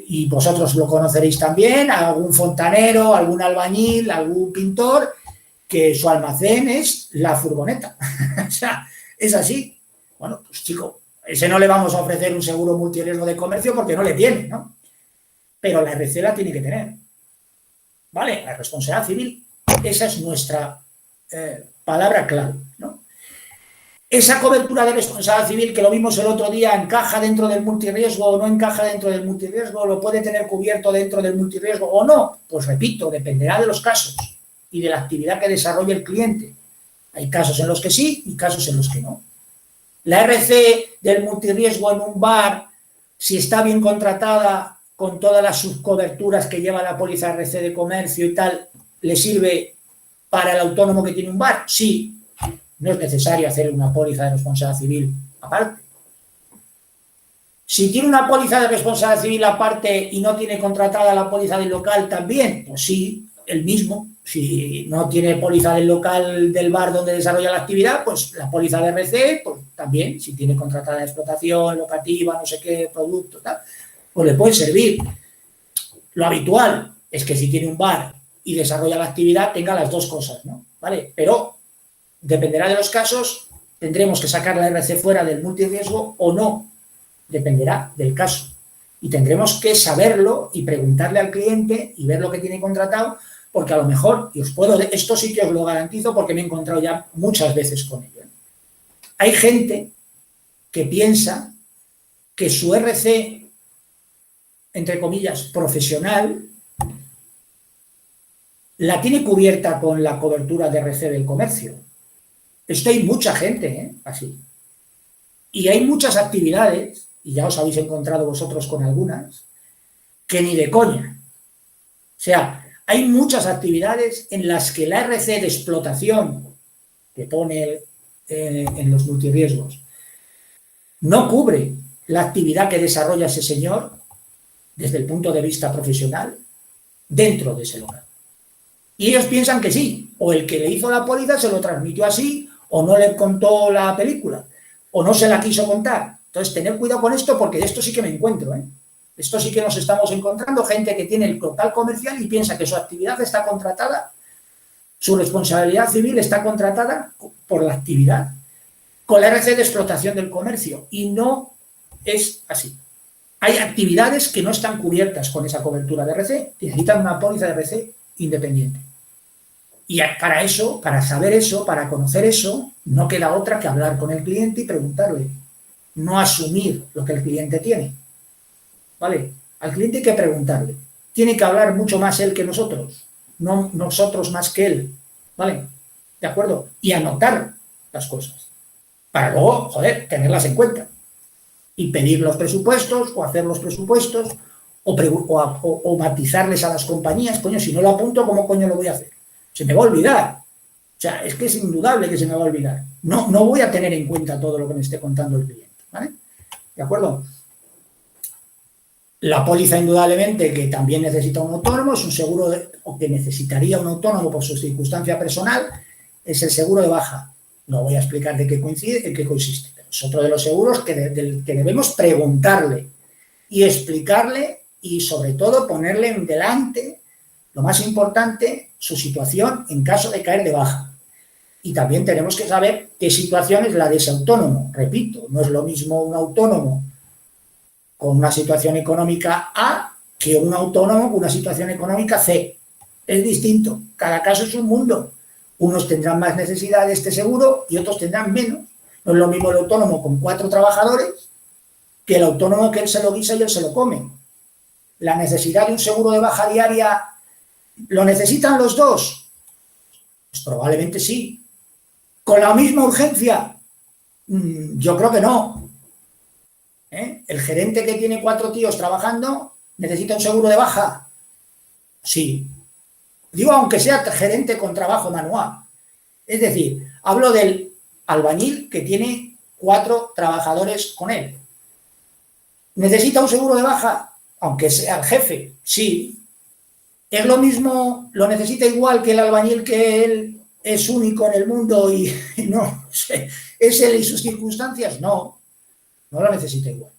y vosotros lo conoceréis también, algún fontanero, algún albañil, algún pintor, que su almacén es la furgoneta. O sea, es así. Bueno, pues chico, ese no le vamos a ofrecer un seguro multirriesgo de comercio porque no le tiene, ¿no? Pero la RC la tiene que tener. ¿Vale? La responsabilidad civil, esa es nuestra palabra clave, ¿no? Esa cobertura de responsabilidad civil que lo vimos el otro día, ¿encaja dentro del multirriesgo o no encaja dentro del multirriesgo? ¿Lo puede tener cubierto dentro del multirriesgo o no? Pues repito, dependerá de los casos y de la actividad que desarrolle el cliente. Hay casos en los que sí y casos en los que no. La RC del multirriesgo en un bar, si está bien contratada con todas las subcoberturas que lleva la póliza RC de comercio y tal, ¿le sirve para el autónomo que tiene un bar? Sí. No es necesario hacer una póliza de responsabilidad civil aparte. Si tiene una póliza de responsabilidad civil aparte y no tiene contratada la póliza del local también, pues sí, el mismo. Si no tiene póliza del local del bar donde desarrolla la actividad, pues la póliza de RC, pues también, si tiene contratada de explotación, locativa, no sé qué, producto, tal, pues le puede servir. Lo habitual es que si tiene un bar y desarrolla la actividad, tenga las dos cosas, ¿no? ¿Vale? Pero dependerá de los casos, tendremos que sacar la RC fuera del multirriesgo o no, dependerá del caso. Y tendremos que saberlo y preguntarle al cliente y ver lo que tiene contratado, porque a lo mejor, y esto sí que os lo garantizo porque me he encontrado ya muchas veces con ello. Hay gente que piensa que su RC, entre comillas, profesional, la tiene cubierta con la cobertura de RC del comercio. Esto hay mucha gente, así. Y hay muchas actividades, y ya os habéis encontrado vosotros con algunas, que ni de coña. O sea, hay muchas actividades en las que la RC de explotación que pone en los multirriesgos no cubre la actividad que desarrolla ese señor desde el punto de vista profesional dentro de ese local. Y ellos piensan que sí, o el que le hizo la póliza se lo transmitió así, o no le contó la película, o no se la quiso contar. Entonces, tener cuidado con esto porque de esto sí que me encuentro, Esto sí que nos estamos encontrando, gente que tiene el local comercial y piensa que su actividad está contratada, su responsabilidad civil está contratada por la actividad, con la RC de explotación del comercio, y no es así. Hay actividades que no están cubiertas con esa cobertura de RC, necesitan una póliza de RC independiente. Y para eso, para saber eso, para conocer eso, no queda otra que hablar con el cliente y preguntarle, no asumir lo que el cliente tiene. ¿Vale? Al cliente hay que preguntarle. Tiene que hablar mucho más él que nosotros, no nosotros más que él. ¿Vale? ¿De acuerdo? Y anotar las cosas. Para luego, tenerlas en cuenta. Y pedir los presupuestos, o hacer los presupuestos, o matizarles a las compañías. Coño, si no lo apunto, ¿cómo coño lo voy a hacer? Se me va a olvidar. O sea, es que es indudable que se me va a olvidar. No voy a tener en cuenta todo lo que me esté contando el cliente. ¿Vale? ¿De acuerdo? La póliza, indudablemente, que también necesita un autónomo, es un seguro, o que necesitaría un autónomo por su circunstancia personal, es el seguro de baja. No voy a explicar de qué consiste, pero es otro de los seguros que debemos preguntarle y explicarle y, sobre todo, ponerle en delante, lo más importante, su situación en caso de caer de baja. Y también tenemos que saber qué situación es la de ese autónomo. Repito, no es lo mismo un autónomo con una situación económica A que un autónomo con una situación económica C. Es distinto. Cada caso es un mundo. Unos tendrán más necesidad de este seguro y otros tendrán menos. No es lo mismo el autónomo con 4 trabajadores que el autónomo que él se lo guisa y él se lo come. La necesidad de un seguro de baja diaria, ¿lo necesitan los dos? Pues probablemente sí. ¿Con la misma urgencia? Yo creo que no. ¿El gerente que tiene 4 tíos trabajando necesita un seguro de baja? Sí. Digo, aunque sea gerente con trabajo manual. Es decir, hablo del albañil que tiene 4 trabajadores con él. ¿Necesita un seguro de baja? Aunque sea el jefe, sí. ¿Es lo mismo, lo necesita igual que el albañil que él es único en el mundo y no sé, es él y sus circunstancias? No lo necesita igual.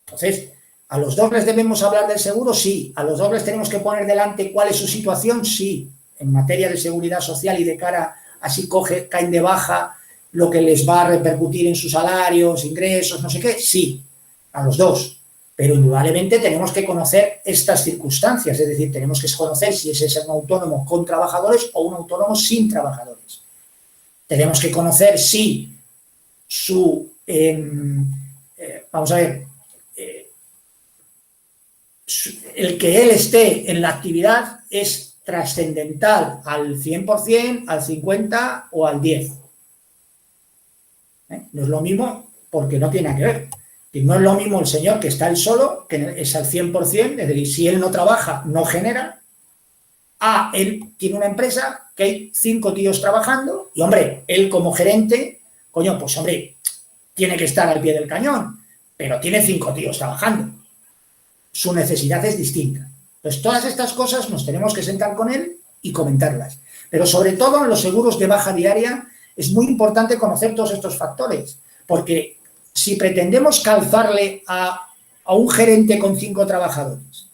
Entonces, ¿a los dos les debemos hablar del seguro? Sí. ¿A los dos les tenemos que poner delante cuál es su situación? Sí. En materia de seguridad social y de cara a si caen de baja, lo que les va a repercutir en sus salarios, ingresos, no sé qué, sí. A los dos. Pero indudablemente tenemos que conocer estas circunstancias, es decir, tenemos que conocer si ese es un autónomo con trabajadores o un autónomo sin trabajadores. Tenemos que conocer si vamos a ver, el que él esté en la actividad es trascendental al 100%, al 50% o al 10%. No es lo mismo porque no tiene nada que ver. Y no es lo mismo el señor que está él solo, que es al 100%, es decir, si él no trabaja, no genera. Él tiene una empresa que hay 5 tíos trabajando y, hombre, él como gerente, coño, pues, hombre, tiene que estar al pie del cañón, pero tiene 5 tíos trabajando. Su necesidad es distinta. Entonces, todas estas cosas nos tenemos que sentar con él y comentarlas. Pero sobre todo en los seguros de baja diaria es muy importante conocer todos estos factores, porque si pretendemos calzarle a un gerente con 5 trabajadores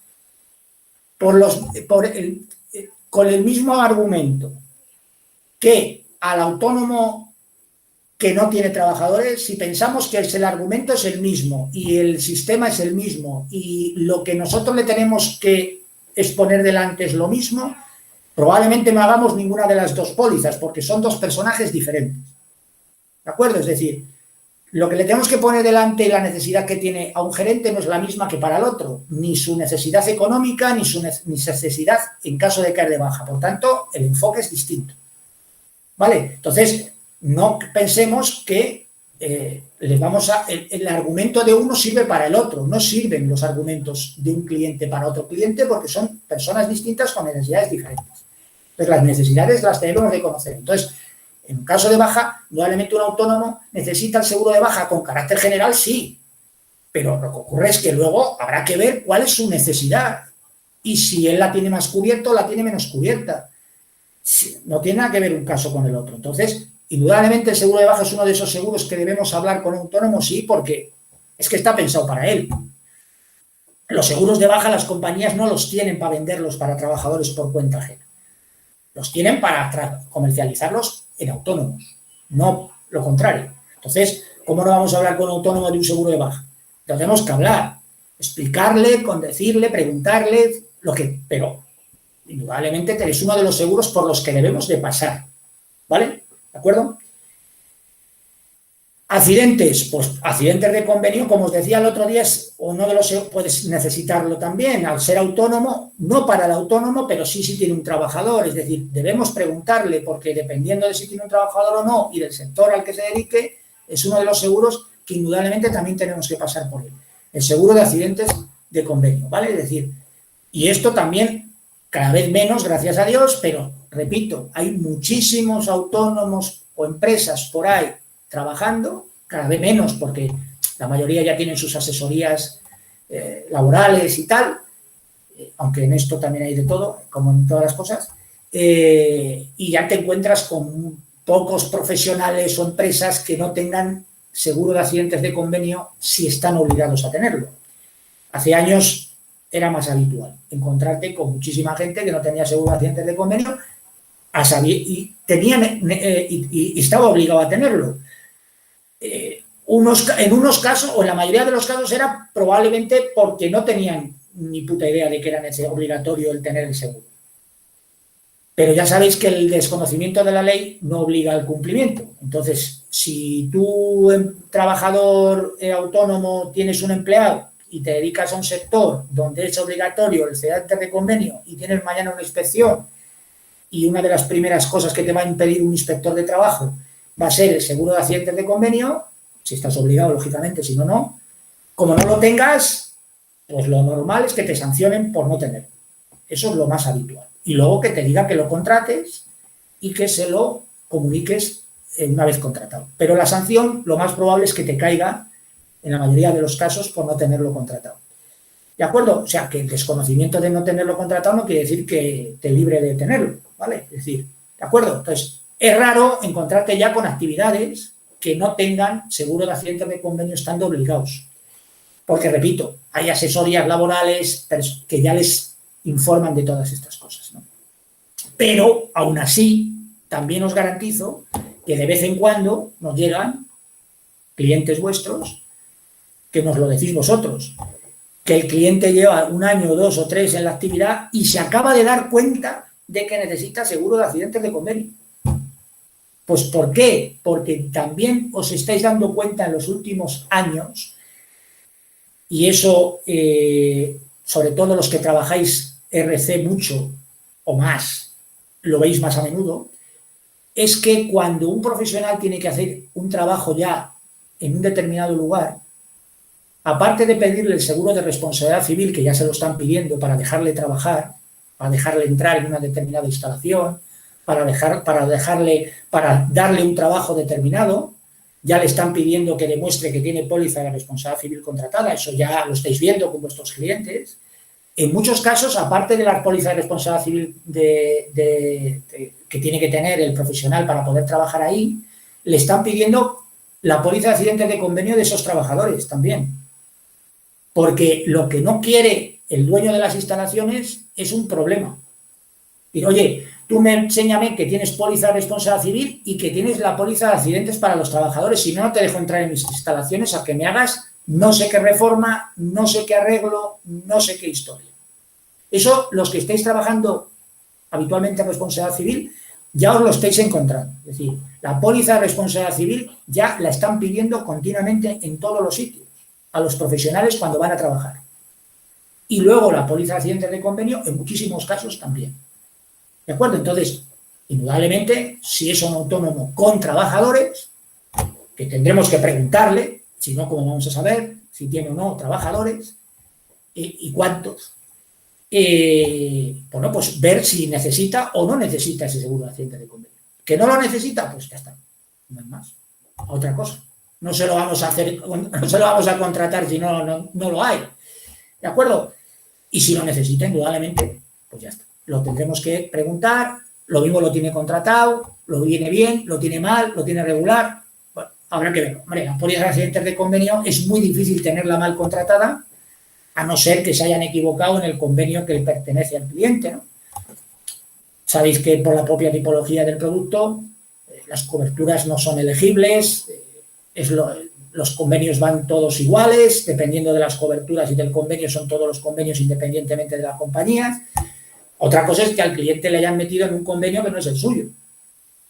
con el mismo argumento que al autónomo que no tiene trabajadores, si pensamos que el argumento es el mismo y el sistema es el mismo y lo que nosotros le tenemos que exponer delante es lo mismo, probablemente no hagamos ninguna de las dos pólizas porque son 2 personajes diferentes. ¿De acuerdo? Es decir, lo que le tenemos que poner delante y la necesidad que tiene a un gerente no es la misma que para el otro, ni su necesidad económica, ni su necesidad en caso de caer de baja. Por tanto, el enfoque es distinto. ¿Vale? Entonces, no pensemos que el argumento de uno sirve para el otro. No sirven los argumentos de un cliente para otro cliente porque son personas distintas con necesidades diferentes. Entonces, las necesidades las debemos de conocer. Entonces, en un caso de baja, probablemente un autónomo necesita el seguro de baja con carácter general, sí, pero lo que ocurre es que luego habrá que ver cuál es su necesidad y si él la tiene más cubierta o la tiene menos cubierta. No tiene nada que ver un caso con el otro. Entonces, indudablemente el seguro de baja es uno de esos seguros que debemos hablar con un autónomo, sí, porque es que está pensado para él. Los seguros de baja las compañías no los tienen para venderlos para trabajadores por cuenta ajena. Los tienen para comercializarlos en autónomos, no lo contrario. Entonces, ¿cómo no vamos a hablar con un autónomo de un seguro de baja? Tenemos que hablar, explicarle, decirle, preguntarle, pero indudablemente es uno de los seguros por los que debemos de pasar, ¿vale? ¿De acuerdo? Accidentes, pues accidentes de convenio, como os decía el otro día, es uno de los, puedes necesitarlo también al ser autónomo, no para el autónomo, pero sí si tiene un trabajador, es decir, debemos preguntarle porque dependiendo de si tiene un trabajador o no y del sector al que se dedique, es uno de los seguros que indudablemente también tenemos que pasar por él. El seguro de accidentes de convenio, ¿vale? Es decir, y esto también cada vez menos, gracias a Dios, pero repito, hay muchísimos autónomos o empresas por ahí trabajando, cada vez menos porque la mayoría ya tienen sus asesorías laborales y tal, aunque en esto también hay de todo, como en todas las cosas, y ya te encuentras con pocos profesionales o empresas que no tengan seguro de accidentes de convenio si están obligados a tenerlo. Hace años era más habitual encontrarte con muchísima gente que no tenía seguro de accidentes de convenio y estaba obligado a tenerlo. En unos casos, o en la mayoría de los casos, era probablemente porque no tenían ni puta idea de que era obligatorio el tener el seguro. Pero ya sabéis que el desconocimiento de la ley no obliga al cumplimiento. Entonces, si tú, trabajador autónomo, tienes un empleado y te dedicas a un sector donde es obligatorio el accidente de convenio y tienes mañana una inspección y una de las primeras cosas que te va a impedir un inspector de trabajo va a ser el seguro de accidentes de convenio, si estás obligado, lógicamente, si no, no. Como no lo tengas, pues lo normal es que te sancionen por no tenerlo. Eso es lo más habitual. Y luego que te diga que lo contrates y que se lo comuniques una vez contratado. Pero la sanción, lo más probable es que te caiga, en la mayoría de los casos, por no tenerlo contratado. ¿De acuerdo? O sea, que el desconocimiento de no tenerlo contratado no quiere decir que te libre de tenerlo, ¿vale? Es decir, ¿de acuerdo? Entonces, es raro encontrarte ya con actividades que no tengan seguro de accidentes de convenio estando obligados. Porque, repito, hay asesorías laborales que ya les informan de todas estas cosas, ¿no? Pero, aún así, también os garantizo que de vez en cuando nos llegan clientes vuestros que nos lo decís vosotros, que el cliente lleva 1 año, 2 o 3 en la actividad y se acaba de dar cuenta de que necesita seguro de accidentes de convenio. Pues ¿por qué? Porque también os estáis dando cuenta en los últimos años, y eso, sobre todo los que trabajáis RC mucho o más, lo veis más a menudo, es que cuando un profesional tiene que hacer un trabajo ya en un determinado lugar, aparte de pedirle el seguro de responsabilidad civil, que ya se lo están pidiendo para dejarle trabajar, para dejarle entrar en una determinada instalación, para darle un trabajo determinado, ya le están pidiendo que demuestre que tiene póliza de responsabilidad civil contratada, eso ya lo estáis viendo con vuestros clientes. En muchos casos, aparte de la póliza de responsabilidad civil que tiene que tener el profesional para poder trabajar ahí, le están pidiendo la póliza de accidentes de convenio de esos trabajadores también. Porque lo que no quiere el dueño de las instalaciones es un problema. Y, oye, tú enséñame que tienes póliza de responsabilidad civil y que tienes la póliza de accidentes para los trabajadores, si no, no te dejo entrar en mis instalaciones a que me hagas no sé qué reforma, no sé qué arreglo, no sé qué historia. Eso, los que estáis trabajando habitualmente en responsabilidad civil, ya os lo estáis encontrando. Es decir, la póliza de responsabilidad civil ya la están pidiendo continuamente en todos los sitios a los profesionales cuando van a trabajar. Y luego la póliza de accidentes de convenio, en muchísimos casos también. ¿De acuerdo? Entonces, indudablemente, si es un autónomo con trabajadores, que tendremos que preguntarle, si no, ¿cómo vamos a saber si tiene o no trabajadores y cuántos? Bueno, pues ver si necesita o no necesita ese seguro de accidentes de convenio. ¿Que no lo necesita? Pues ya está. No hay más. Otra cosa. No se lo vamos a hacer, no se lo vamos a contratar si no lo hay. ¿De acuerdo? Y si lo necesita, indudablemente, pues ya está. Lo tendremos que preguntar, lo mismo lo tiene contratado, lo viene bien, lo tiene mal, lo tiene regular. Bueno, habrá que verlo. Hombre, la póliza de accidentes de convenio es muy difícil tenerla mal contratada, a no ser que se hayan equivocado en el convenio que le pertenece al cliente, ¿no? Sabéis que por la propia tipología del producto, las coberturas no son elegibles, los convenios van todos iguales, dependiendo de las coberturas y del convenio, son todos los convenios independientemente de las compañías. Otra cosa es que al cliente le hayan metido en un convenio que no es el suyo,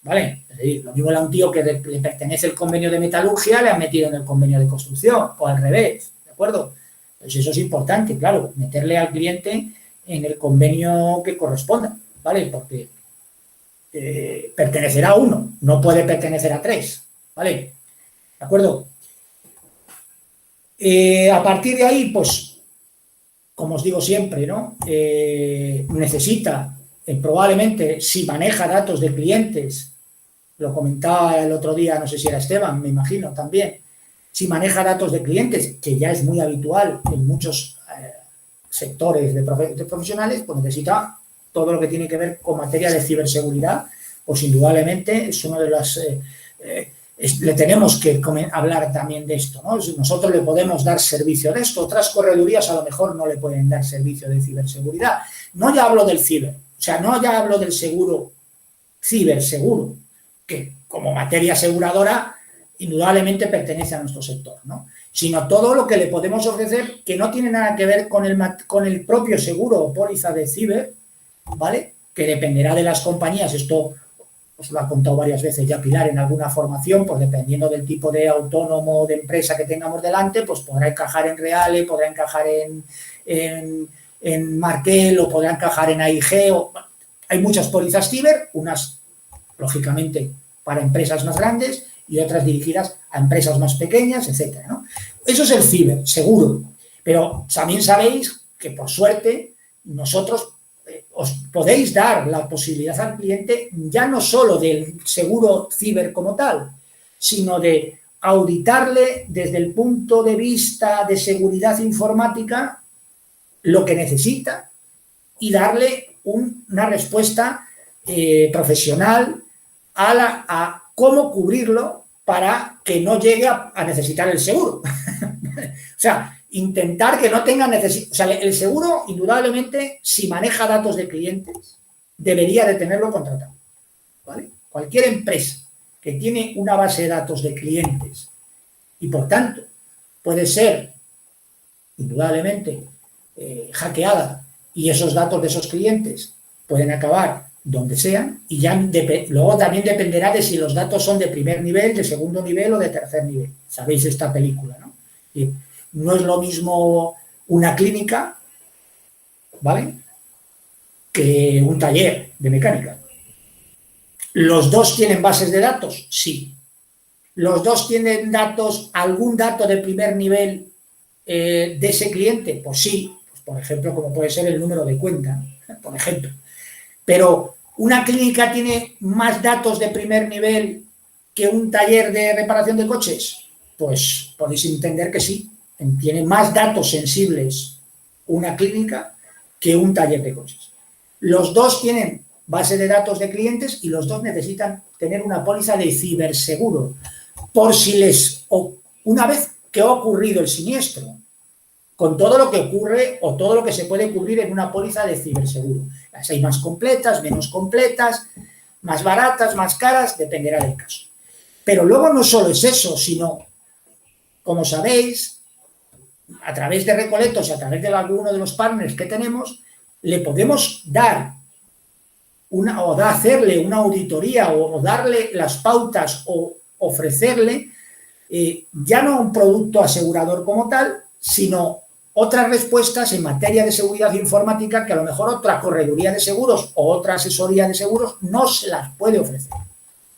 ¿vale? Es decir, lo mismo a un tío que le pertenece el convenio de metalurgia, le han metido en el convenio de construcción, o al revés, ¿de acuerdo? Pues eso es importante, claro, meterle al cliente en el convenio que corresponda, ¿vale? Porque pertenecerá a uno, no puede pertenecer a tres, ¿vale? ¿De acuerdo? A partir de ahí, pues, como os digo siempre, ¿no? Necesita, probablemente, si maneja datos de clientes, lo comentaba el otro día, no sé si era Esteban, me imagino también, si maneja datos de clientes, que ya es muy habitual en muchos sectores de profesionales, pues necesita todo lo que tiene que ver con materia de ciberseguridad, pues indudablemente es uno de las... le tenemos que hablar también de esto, ¿no? Nosotros le podemos dar servicio de esto, otras corredurías a lo mejor no le pueden dar servicio de ciberseguridad. No ya hablo del ciber, o sea, no ya hablo del seguro, ciberseguro, que como materia aseguradora indudablemente pertenece a nuestro sector, ¿no? Sino todo lo que le podemos ofrecer que no tiene nada que ver con el propio seguro o póliza de ciber, ¿vale? Que dependerá de las compañías. Esto os lo ha contado varias veces ya Pilar en alguna formación, pues dependiendo del tipo de autónomo o de empresa que tengamos delante, pues podrá encajar en Reale, podrá encajar en Markel o podrá encajar en AIG. Bueno, hay muchas pólizas ciber, unas, lógicamente, para empresas más grandes y otras dirigidas a empresas más pequeñas, etcétera, ¿no? Eso es el ciber, seguro. Pero también sabéis que, por suerte, nosotros os podéis dar la posibilidad al cliente ya no solo del seguro ciber como tal, sino de auditarle desde el punto de vista de seguridad informática lo que necesita y darle una respuesta profesional a cómo cubrirlo para que no llegue a necesitar el seguro. O sea, intentar que no tenga necesidad. O sea, el seguro, indudablemente, si maneja datos de clientes, debería de tenerlo contratado, ¿vale? Cualquier empresa que tiene una base de datos de clientes y, por tanto, puede ser, indudablemente, hackeada y esos datos de esos clientes pueden acabar donde sean, y ya luego también dependerá de si los datos son de primer nivel, de segundo nivel o de tercer nivel. Sabéis esta película, ¿no? Y no es lo mismo una clínica, ¿vale?, que un taller de mecánica. ¿Los dos tienen bases de datos? Sí. ¿Los dos tienen datos, algún dato de primer nivel de ese cliente? Pues sí. Pues, por ejemplo, como puede ser el número de cuenta, por ejemplo. Pero ¿una clínica tiene más datos de primer nivel que un taller de reparación de coches? Pues podéis entender que sí. Tiene más datos sensibles una clínica que un taller de coches. Los dos tienen base de datos de clientes y los dos necesitan tener una póliza de ciberseguro por si una vez que ha ocurrido el siniestro, con todo lo que ocurre o todo lo que se puede cubrir en una póliza de ciberseguro. Las hay más completas, menos completas, más baratas, más caras, dependerá del caso. Pero luego no solo es eso, sino, como sabéis, a través de Recoletos y a través de alguno de los partners que tenemos, le podemos dar o hacerle una auditoría o darle las pautas o ofrecerle ya no un producto asegurador como tal, sino otras respuestas en materia de seguridad informática que a lo mejor otra correduría de seguros o otra asesoría de seguros no se las puede ofrecer.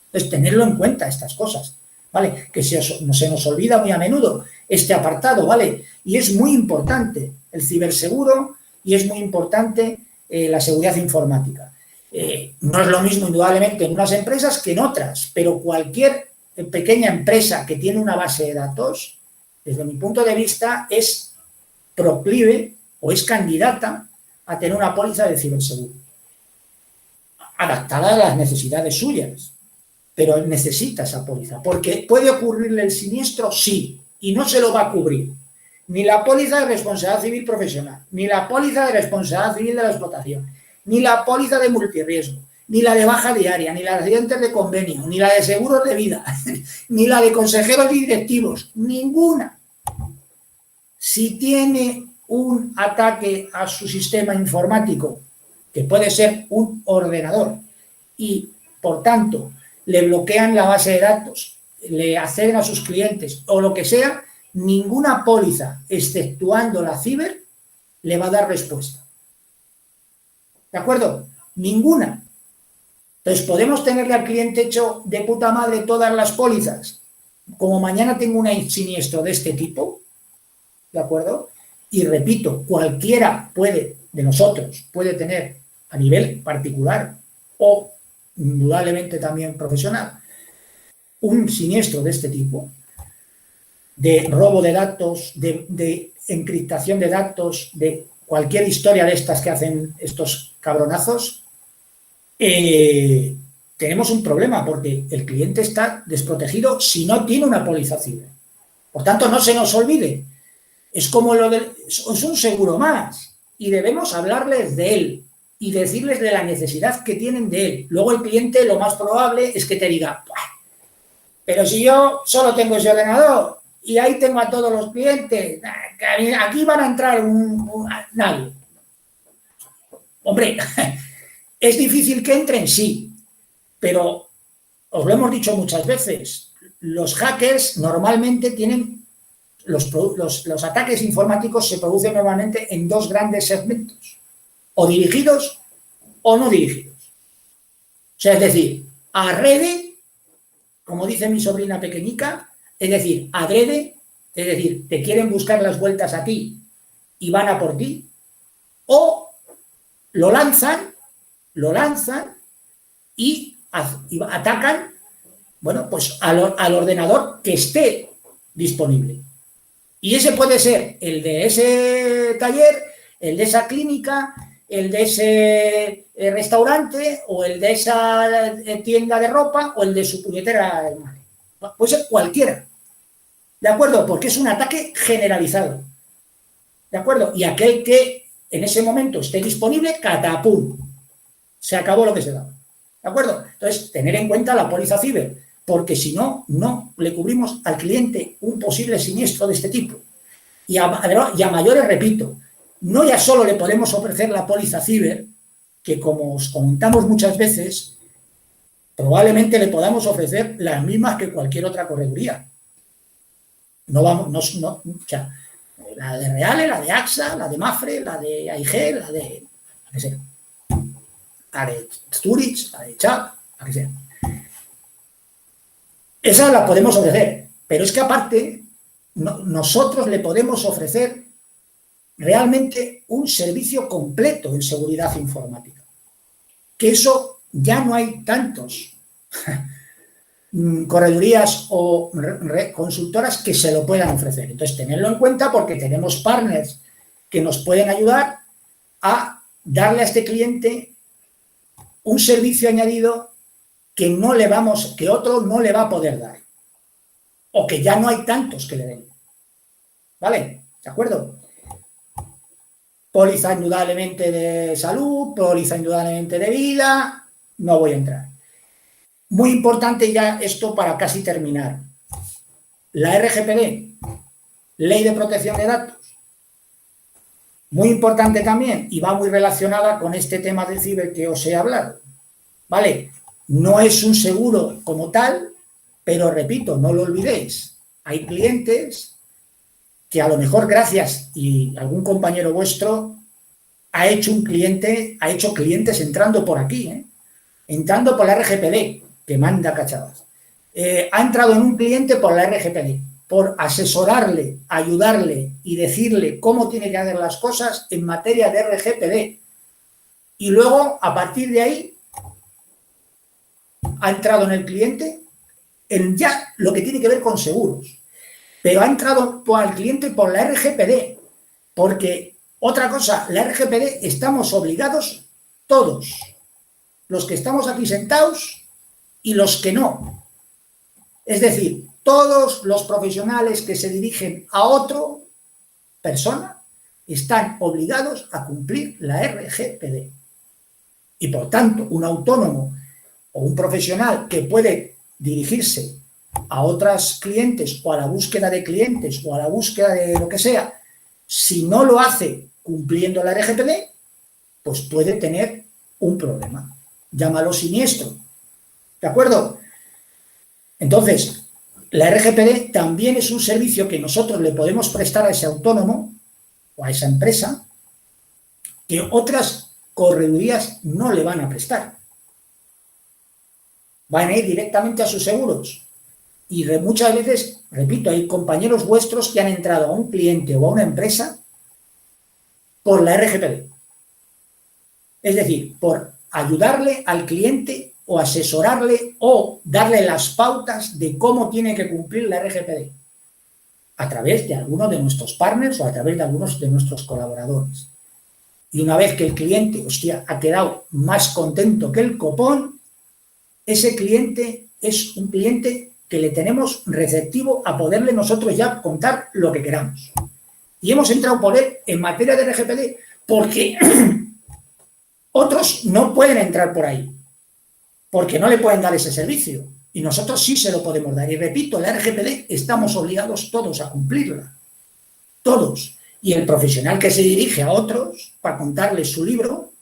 Entonces, tenerlo en cuenta estas cosas, ¿vale? Que no se nos olvida muy a menudo este apartado, ¿vale? Y es muy importante el ciberseguro y es muy importante la seguridad informática. No es lo mismo, indudablemente, en unas empresas que en otras, pero cualquier pequeña empresa que tiene una base de datos, desde mi punto de vista, es proclive o es candidata a tener una póliza de ciberseguro, adaptada a las necesidades suyas, pero necesita esa póliza, porque puede ocurrirle el siniestro, sí, y no se lo va a cubrir ni la póliza de responsabilidad civil profesional, ni la póliza de responsabilidad civil de la explotación, ni la póliza de multirriesgo, ni la de baja diaria, ni la de accidentes de convenio, ni la de seguros de vida, ni la de consejeros y directivos, ninguna. Si tiene un ataque a su sistema informático, que puede ser un ordenador, y por tanto le bloquean la base de datos, le acceden a sus clientes o lo que sea, ninguna póliza, exceptuando la ciber, le va a dar respuesta. ¿De acuerdo? Ninguna. Entonces, ¿podemos tenerle al cliente hecho de puta madre todas las pólizas? Como mañana tengo un siniestro de este tipo, ¿de acuerdo? Y repito, cualquiera de nosotros puede tener a nivel particular o indudablemente también profesional un siniestro de este tipo, de robo de datos, de encriptación de datos, de cualquier historia de estas que hacen estos cabronazos, tenemos un problema porque el cliente está desprotegido si no tiene una póliza ciber. Por tanto, no se nos olvide, es como es un seguro más y debemos hablarles de él y decirles de la necesidad que tienen de él. Luego el cliente lo más probable es que te diga, pero si yo solo tengo ese ordenador y ahí tengo a todos los clientes, aquí van a entrar nadie. Hombre, ¿es difícil que entren? Sí, pero os lo hemos dicho muchas veces, los hackers normalmente tienen, los ataques informáticos se producen normalmente en dos grandes segmentos, o dirigidos o no dirigidos. O sea, es decir, adrede, como dice mi sobrina pequeñica, es decir, adrede, es decir, te quieren buscar las vueltas a ti y van a por ti, o lo lanzan y atacan, bueno, pues al ordenador que esté disponible. Y ese puede ser el de ese taller, el de esa clínica, el de ese restaurante o el de esa tienda de ropa o el de su puñetera madre. Puede ser cualquiera. ¿De acuerdo? Porque es un ataque generalizado. ¿De acuerdo? Y aquel que en ese momento esté disponible, catapum. Se acabó lo que se daba. ¿De acuerdo? Entonces, tener en cuenta la póliza ciber, porque si no, no le cubrimos al cliente un posible siniestro de este tipo. Y a mayores, repito, no ya solo le podemos ofrecer la póliza ciber, que, como os comentamos muchas veces, probablemente le podamos ofrecer las mismas que cualquier otra correduría. No vamos, o sea, la de Reale, la de AXA, la de Mapfre, la de AIG, la de Zurich, la de Chubb, la que sea. Esas las podemos ofrecer, pero es que aparte nosotros le podemos ofrecer realmente un servicio completo en seguridad informática. Que eso ya no hay tantos corredurías o consultoras que se lo puedan ofrecer. Entonces, tenerlo en cuenta porque tenemos partners que nos pueden ayudar a darle a este cliente un servicio añadido que otro no le va a poder dar. O que ya no hay tantos que le den. ¿Vale? ¿De acuerdo? Póliza indudablemente de salud, póliza indudablemente de vida, no voy a entrar. Muy importante ya esto para casi terminar. La RGPD, Ley de Protección de Datos. Muy importante también, y va muy relacionada con este tema de ciber que os he hablado. ¿Vale? No es un seguro como tal, pero repito, no lo olvidéis. Hay clientes que a lo mejor gracias y algún compañero vuestro ha hecho clientes entrando por aquí, entrando por la RGPD, que manda cachadas. Ha entrado en un cliente por la RGPD, por asesorarle, ayudarle y decirle cómo tiene que hacer las cosas en materia de RGPD. Y luego, a partir de ahí, ha entrado en el cliente en ya lo que tiene que ver con seguros. Pero ha entrado al cliente por la RGPD, porque otra cosa, la RGPD estamos obligados todos, los que estamos aquí sentados y los que no. Es decir, todos los profesionales que se dirigen a otra persona están obligados a cumplir la RGPD. Y por tanto, un autónomo o un profesional que puede dirigirse a otros clientes o a la búsqueda de clientes o a la búsqueda de lo que sea, si no lo hace cumpliendo la RGPD, pues puede tener un problema. Llámalo siniestro. ¿De acuerdo? Entonces, la RGPD también es un servicio que nosotros le podemos prestar a ese autónomo o a esa empresa que otras corredurías no le van a prestar. Van a ir directamente a sus seguros. Y muchas veces, repito, hay compañeros vuestros que han entrado a un cliente o a una empresa por la RGPD. Es decir, por ayudarle al cliente o asesorarle o darle las pautas de cómo tiene que cumplir la RGPD a través de algunos de nuestros partners o a través de algunos de nuestros colaboradores. Y una vez que el cliente, ha quedado más contento que el copón, ese cliente es un cliente que le tenemos receptivo a poderle nosotros ya contar lo que queramos. Y hemos entrado por él en materia de RGPD porque otros no pueden entrar por ahí, porque no le pueden dar ese servicio. Y nosotros sí se lo podemos dar. Y repito, la RGPD estamos obligados todos a cumplirla. Todos. Y el profesional que se dirige a otros para contarles su libro,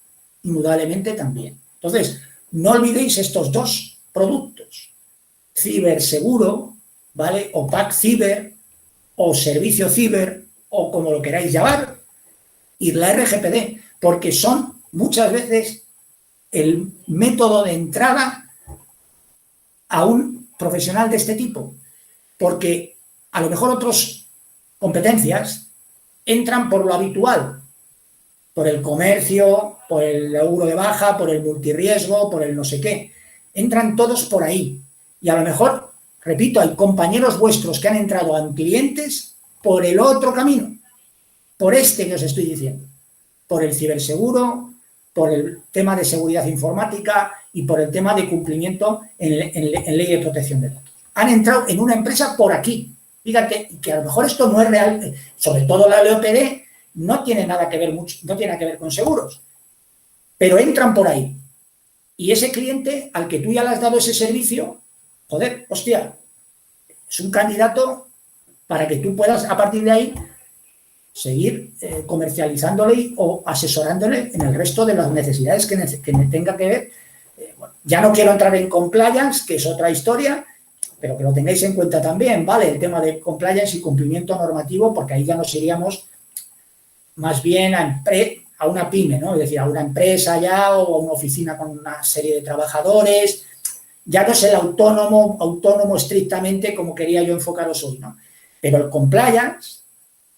indudablemente también. Entonces, no olvidéis estos dos productos. Ciberseguro, ¿vale? O pack ciber, o servicio ciber, o como lo queráis llamar, y la RGPD, porque son muchas veces el método de entrada a un profesional de este tipo, porque a lo mejor otras competencias entran por lo habitual, por el comercio, por el euro de baja, por el multirriesgo, por el no sé qué. Entran todos por ahí. Y a lo mejor, repito, hay compañeros vuestros que han entrado a clientes por el otro camino, por este que os estoy diciendo, por el ciberseguro, por el tema de seguridad informática y por el tema de cumplimiento en ley de protección de datos. Han entrado en una empresa por aquí. Fíjate que a lo mejor esto no es real, sobre todo la LOPD no tiene nada que ver no tiene nada que ver con seguros, pero entran por ahí. Y ese cliente al que tú ya le has dado ese servicio, joder, hostia, es un candidato para que tú puedas a partir de ahí seguir comercializándole o asesorándole en el resto de las necesidades que tenga que ver. Bueno, ya no quiero entrar en compliance, que es otra historia, pero que lo tengáis en cuenta también, ¿vale? El tema de compliance y cumplimiento normativo, porque ahí ya nos iríamos más bien a una pyme, ¿no? Es decir, a una empresa ya o a una oficina con una serie de trabajadores. Ya no es el autónomo estrictamente como quería yo enfocaros hoy, ¿no? Pero el compliance,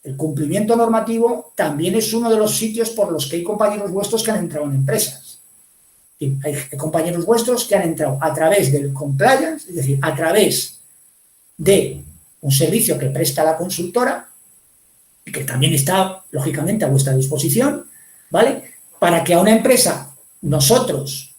el cumplimiento normativo, también es uno de los sitios por los que hay compañeros vuestros que han entrado en empresas. Y hay compañeros vuestros que han entrado a través del compliance, es decir, a través de un servicio que presta la consultora y que también está, lógicamente, a vuestra disposición, ¿vale? Para que a una empresa, vosotros,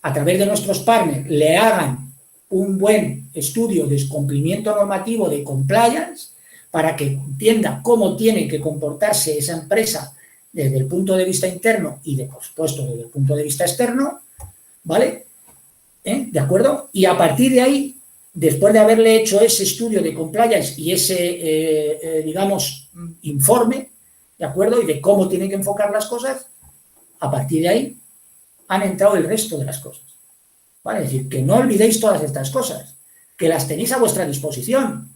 a través de nuestros partners, le hagan un buen estudio de cumplimiento normativo de compliance para que entienda cómo tiene que comportarse esa empresa desde el punto de vista interno y, por supuesto, desde el punto de vista externo, ¿vale? ¿De acuerdo? Y a partir de ahí, después de haberle hecho ese estudio de compliance y ese, digamos, informe, ¿de acuerdo? Y de cómo tienen que enfocar las cosas, a partir de ahí han entrado el resto de las cosas, ¿vale? Es decir, que no olvidéis todas estas cosas, que las tenéis a vuestra disposición.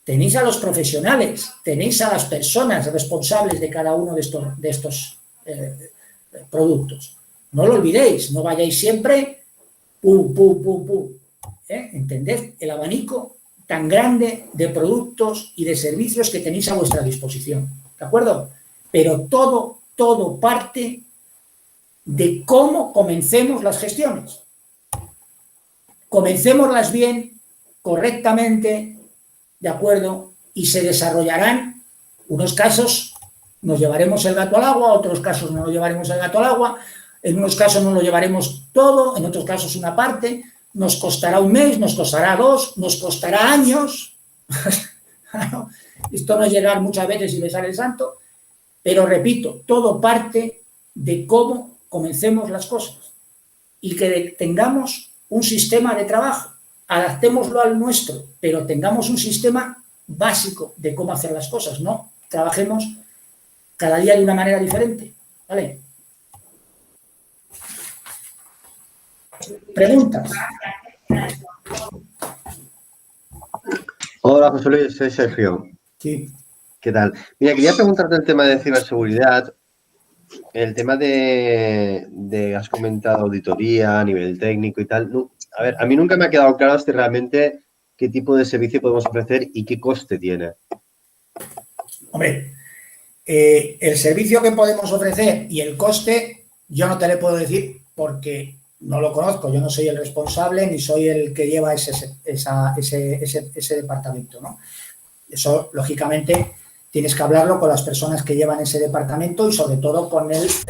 Tenéis a los profesionales, tenéis a las personas responsables de cada uno de estos productos. No lo olvidéis, no vayáis siempre pum. Entended el abanico tan grande de productos y de servicios que tenéis a vuestra disposición, ¿de acuerdo? Pero todo parte de cómo comencemos las gestiones. Comencémoslas bien, correctamente, ¿de acuerdo? Y se desarrollarán. Unos casos nos llevaremos el gato al agua, otros casos no nos llevaremos el gato al agua, en unos casos no lo llevaremos todo, en otros casos una parte, nos costará un mes, nos costará 2, nos costará años. Esto no es llegar muchas veces y besar el santo, pero repito, todo parte de cómo comencemos las cosas y que tengamos un sistema de trabajo. Adaptémoslo al nuestro, pero tengamos un sistema básico de cómo hacer las cosas, ¿no? Trabajemos cada día de una manera diferente, ¿vale? ¿Preguntas? Hola, José Luis, soy Sergio. Sí. ¿Qué tal? Mira, quería preguntarte el tema de ciberseguridad, el tema has comentado auditoría a nivel técnico y tal. No, a ver, a mí nunca me ha quedado claro realmente qué tipo de servicio podemos ofrecer y qué coste tiene. Hombre, el servicio que podemos ofrecer y el coste, yo no te le puedo decir porque no lo conozco, yo no soy el responsable ni soy el que lleva ese departamento, ¿no? Eso, lógicamente, tienes que hablarlo con las personas que llevan ese departamento y sobre todo con el sí,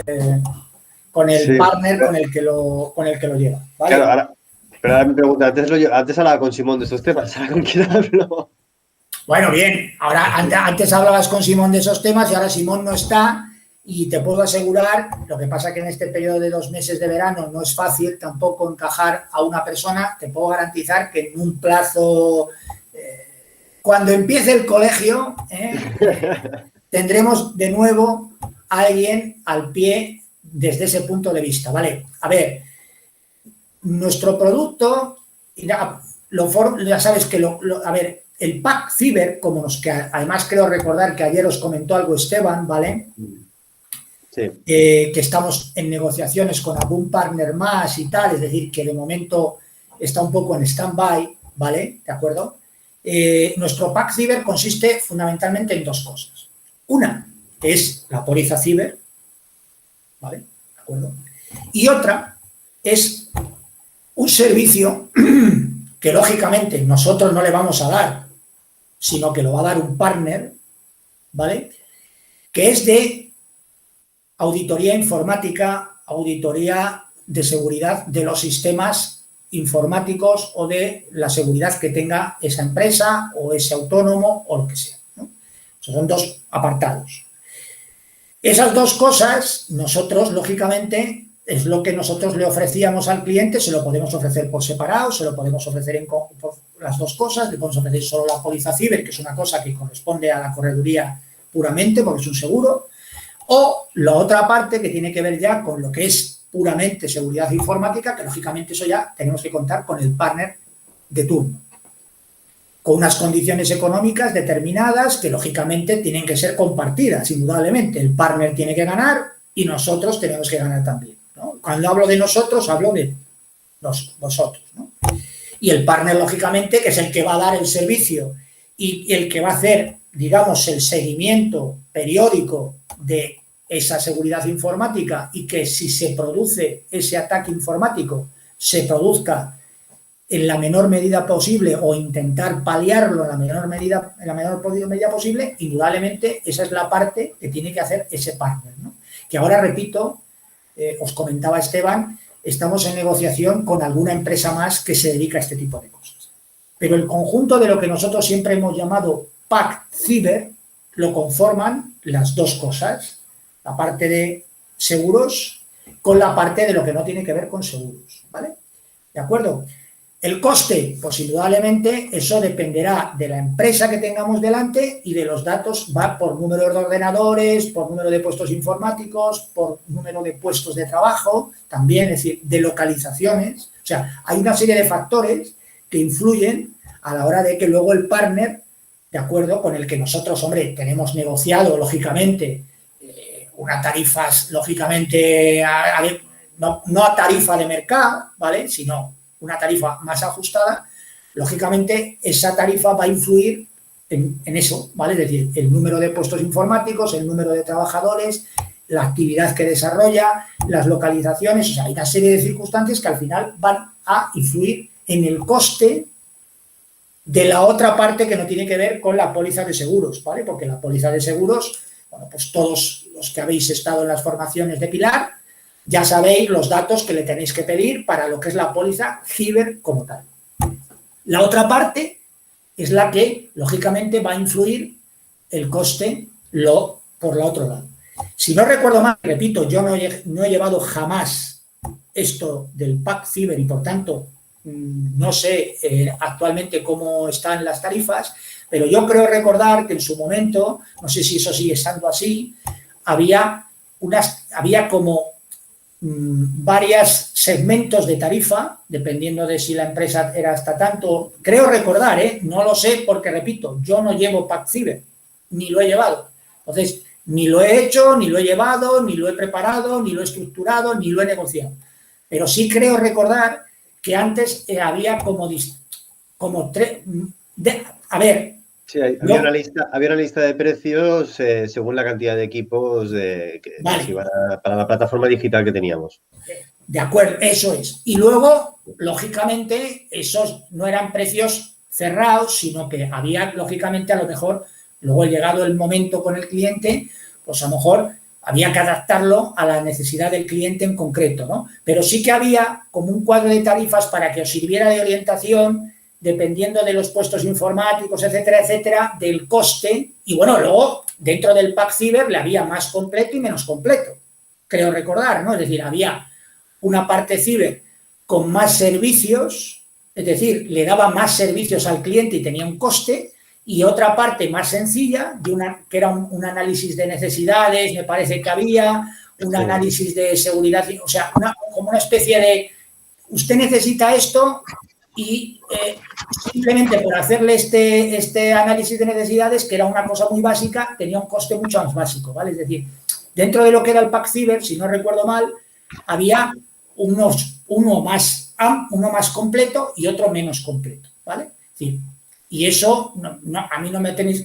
partner con el que lo lleva, ¿vale? Claro, pero ahora me pregunta, antes hablaba con Simón de estos temas, ¿ahora con quién hablo? Bueno, bien, ahora antes hablabas con Simón de esos temas y ahora Simón no está y te puedo asegurar, lo que pasa que en este periodo de 2 meses de verano no es fácil tampoco encajar a una persona, te puedo garantizar que en un plazo, cuando empiece el colegio, tendremos de nuevo a alguien al pie desde ese punto de vista, ¿vale? A ver, nuestro producto, ya sabes que a ver, el PAC Ciber, que además creo recordar que ayer os comentó algo Esteban, ¿vale? Sí. Que estamos en negociaciones con algún partner más y tal, es decir, que de momento está un poco en stand-by, ¿vale? ¿De acuerdo? Nuestro PAC Ciber consiste fundamentalmente en 2 cosas. Una es la póliza ciber, ¿vale? ¿De acuerdo? Y otra es un servicio que lógicamente nosotros no le vamos a dar, sino que lo va a dar un partner, ¿vale? Que es de auditoría informática, auditoría de seguridad de los sistemas informáticos o de la seguridad que tenga esa empresa o ese autónomo o lo que sea, ¿no? Son 2 apartados. Esas 2 cosas, nosotros, lógicamente, es lo que nosotros le ofrecíamos al cliente, se lo podemos ofrecer por separado, se lo podemos ofrecer las dos cosas, le podemos ofrecer solo la póliza ciber, que es una cosa que corresponde a la correduría puramente, porque es un seguro, o la otra parte que tiene que ver ya con lo que es puramente seguridad informática, que lógicamente eso ya tenemos que contar con el partner de turno, con unas condiciones económicas determinadas que lógicamente tienen que ser compartidas, indudablemente. El partner tiene que ganar y nosotros tenemos que ganar también, ¿no? Cuando hablo de nosotros, hablo de vosotros, ¿no? Y el partner, lógicamente, que es el que va a dar el servicio y el que va a hacer, digamos, el seguimiento periódico de esa seguridad informática y que si se produce ese ataque informático, se produzca en la menor medida posible o intentar paliarlo en la menor medida posible, indudablemente esa es la parte que tiene que hacer ese partner, ¿no? Que ahora, repito, os comentaba Esteban, estamos en negociación con alguna empresa más que se dedica a este tipo de cosas. Pero el conjunto de lo que nosotros siempre hemos llamado PAC Ciber lo conforman las dos cosas, la parte de seguros con la parte de lo que no tiene que ver con seguros, ¿vale? ¿De acuerdo? El coste, pues indudablemente eso dependerá de la empresa que tengamos delante y de los datos, va por número de ordenadores, por número de puestos informáticos, por número de puestos de trabajo, también, es decir, de localizaciones. O sea, hay una serie de factores que influyen a la hora de que luego el partner, de acuerdo, con el que nosotros, hombre, tenemos negociado, lógicamente, unas tarifas, lógicamente, no a tarifa de mercado, ¿vale?, sino una tarifa más ajustada, lógicamente esa tarifa va a influir en eso, ¿vale? Es decir, el número de puestos informáticos, el número de trabajadores, la actividad que desarrolla, las localizaciones, o sea, hay una serie de circunstancias que al final van a influir en el coste de la otra parte que no tiene que ver con la póliza de seguros, ¿vale? Porque la póliza de seguros, bueno, pues todos los que habéis estado en las formaciones de Pilar, ya sabéis los datos que le tenéis que pedir para lo que es la póliza ciber como tal. La otra parte es la que, lógicamente, va a influir el coste por la otra lado. Si no recuerdo mal, repito, yo no he llevado jamás esto del PAC Ciber y, por tanto, no sé actualmente cómo están las tarifas, pero yo creo recordar que en su momento, no sé si eso sigue estando así, había como varios segmentos de tarifa, dependiendo de si la empresa era hasta tanto. Creo recordar, no lo sé porque, repito, yo no llevo PAC Ciber, ni lo he llevado. Entonces, ni lo he hecho, ni lo he llevado, ni lo he preparado, ni lo he estructurado, ni lo he negociado. Pero sí creo recordar que antes había como tres... A ver... Sí, había una lista de precios según la cantidad de equipos vale, para la plataforma digital que teníamos. De acuerdo, eso es. Y luego, lógicamente, esos no eran precios cerrados, sino que había, lógicamente, a lo mejor, luego llegado el momento con el cliente, pues a lo mejor había que adaptarlo a la necesidad del cliente en concreto, ¿no? Pero sí que había como un cuadro de tarifas para que os sirviera de orientación, dependiendo de los puestos informáticos, etcétera, etcétera, del coste. Y bueno, luego, dentro del PAC Ciber le había más completo y menos completo, creo recordar, ¿no? Es decir, había una parte ciber con más servicios, es decir, le daba más servicios al cliente y tenía un coste, y otra parte más sencilla, que era un análisis de necesidades, me parece que había, un análisis de seguridad, o sea, como una especie de, usted necesita esto, y simplemente por hacerle este análisis de necesidades, que era una cosa muy básica, tenía un coste mucho más básico, ¿vale? Es decir, dentro de lo que era el PAC Ciber, si no recuerdo mal, había uno más completo y otro menos completo, ¿vale? Es decir, y eso a mí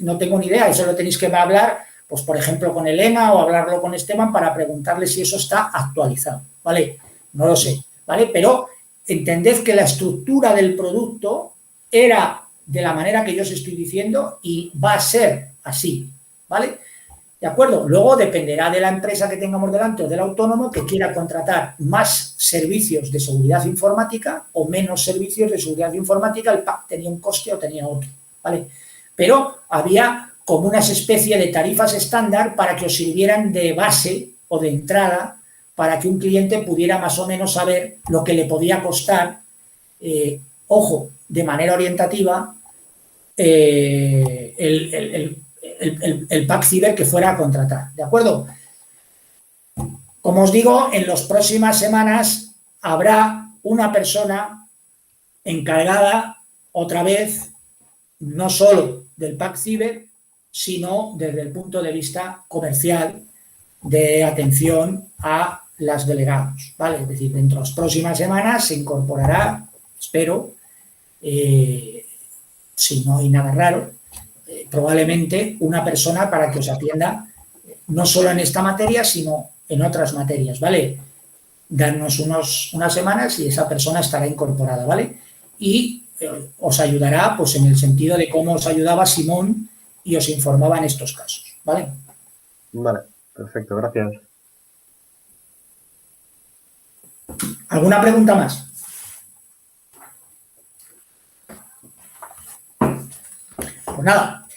no tengo ni idea, eso lo tenéis que hablar, pues por ejemplo con Elena o hablarlo con Esteban para preguntarle si eso está actualizado, ¿vale? No lo sé, ¿vale? Pero entended que la estructura del producto era de la manera que yo os estoy diciendo y va a ser así, ¿vale? ¿De acuerdo? Luego dependerá de la empresa que tengamos delante o del autónomo que quiera contratar más servicios de seguridad informática o menos servicios de seguridad informática. El PAC tenía un coste o tenía otro, ¿vale? Pero había como una especie de tarifas estándar para que os sirvieran de base o de entrada para que un cliente pudiera más o menos saber lo que le podía costar. Ojo, de manera orientativa el pack ciber que fuera a contratar, ¿de acuerdo? Como os digo, en las próximas semanas habrá una persona encargada, otra vez, no solo del pack ciber, sino desde el punto de vista comercial de atención a las delegados, ¿vale? Es decir, dentro de las próximas semanas se incorporará, espero, si no hay nada raro, probablemente una persona para que os atienda no solo en esta materia, sino en otras materias, ¿vale? Darnos unas semanas y esa persona estará incorporada, ¿vale? Y os ayudará, pues, en el sentido de cómo os ayudaba Simón y os informaba en estos casos, ¿vale? Vale, perfecto, gracias. ¿Alguna pregunta más? Pues nada.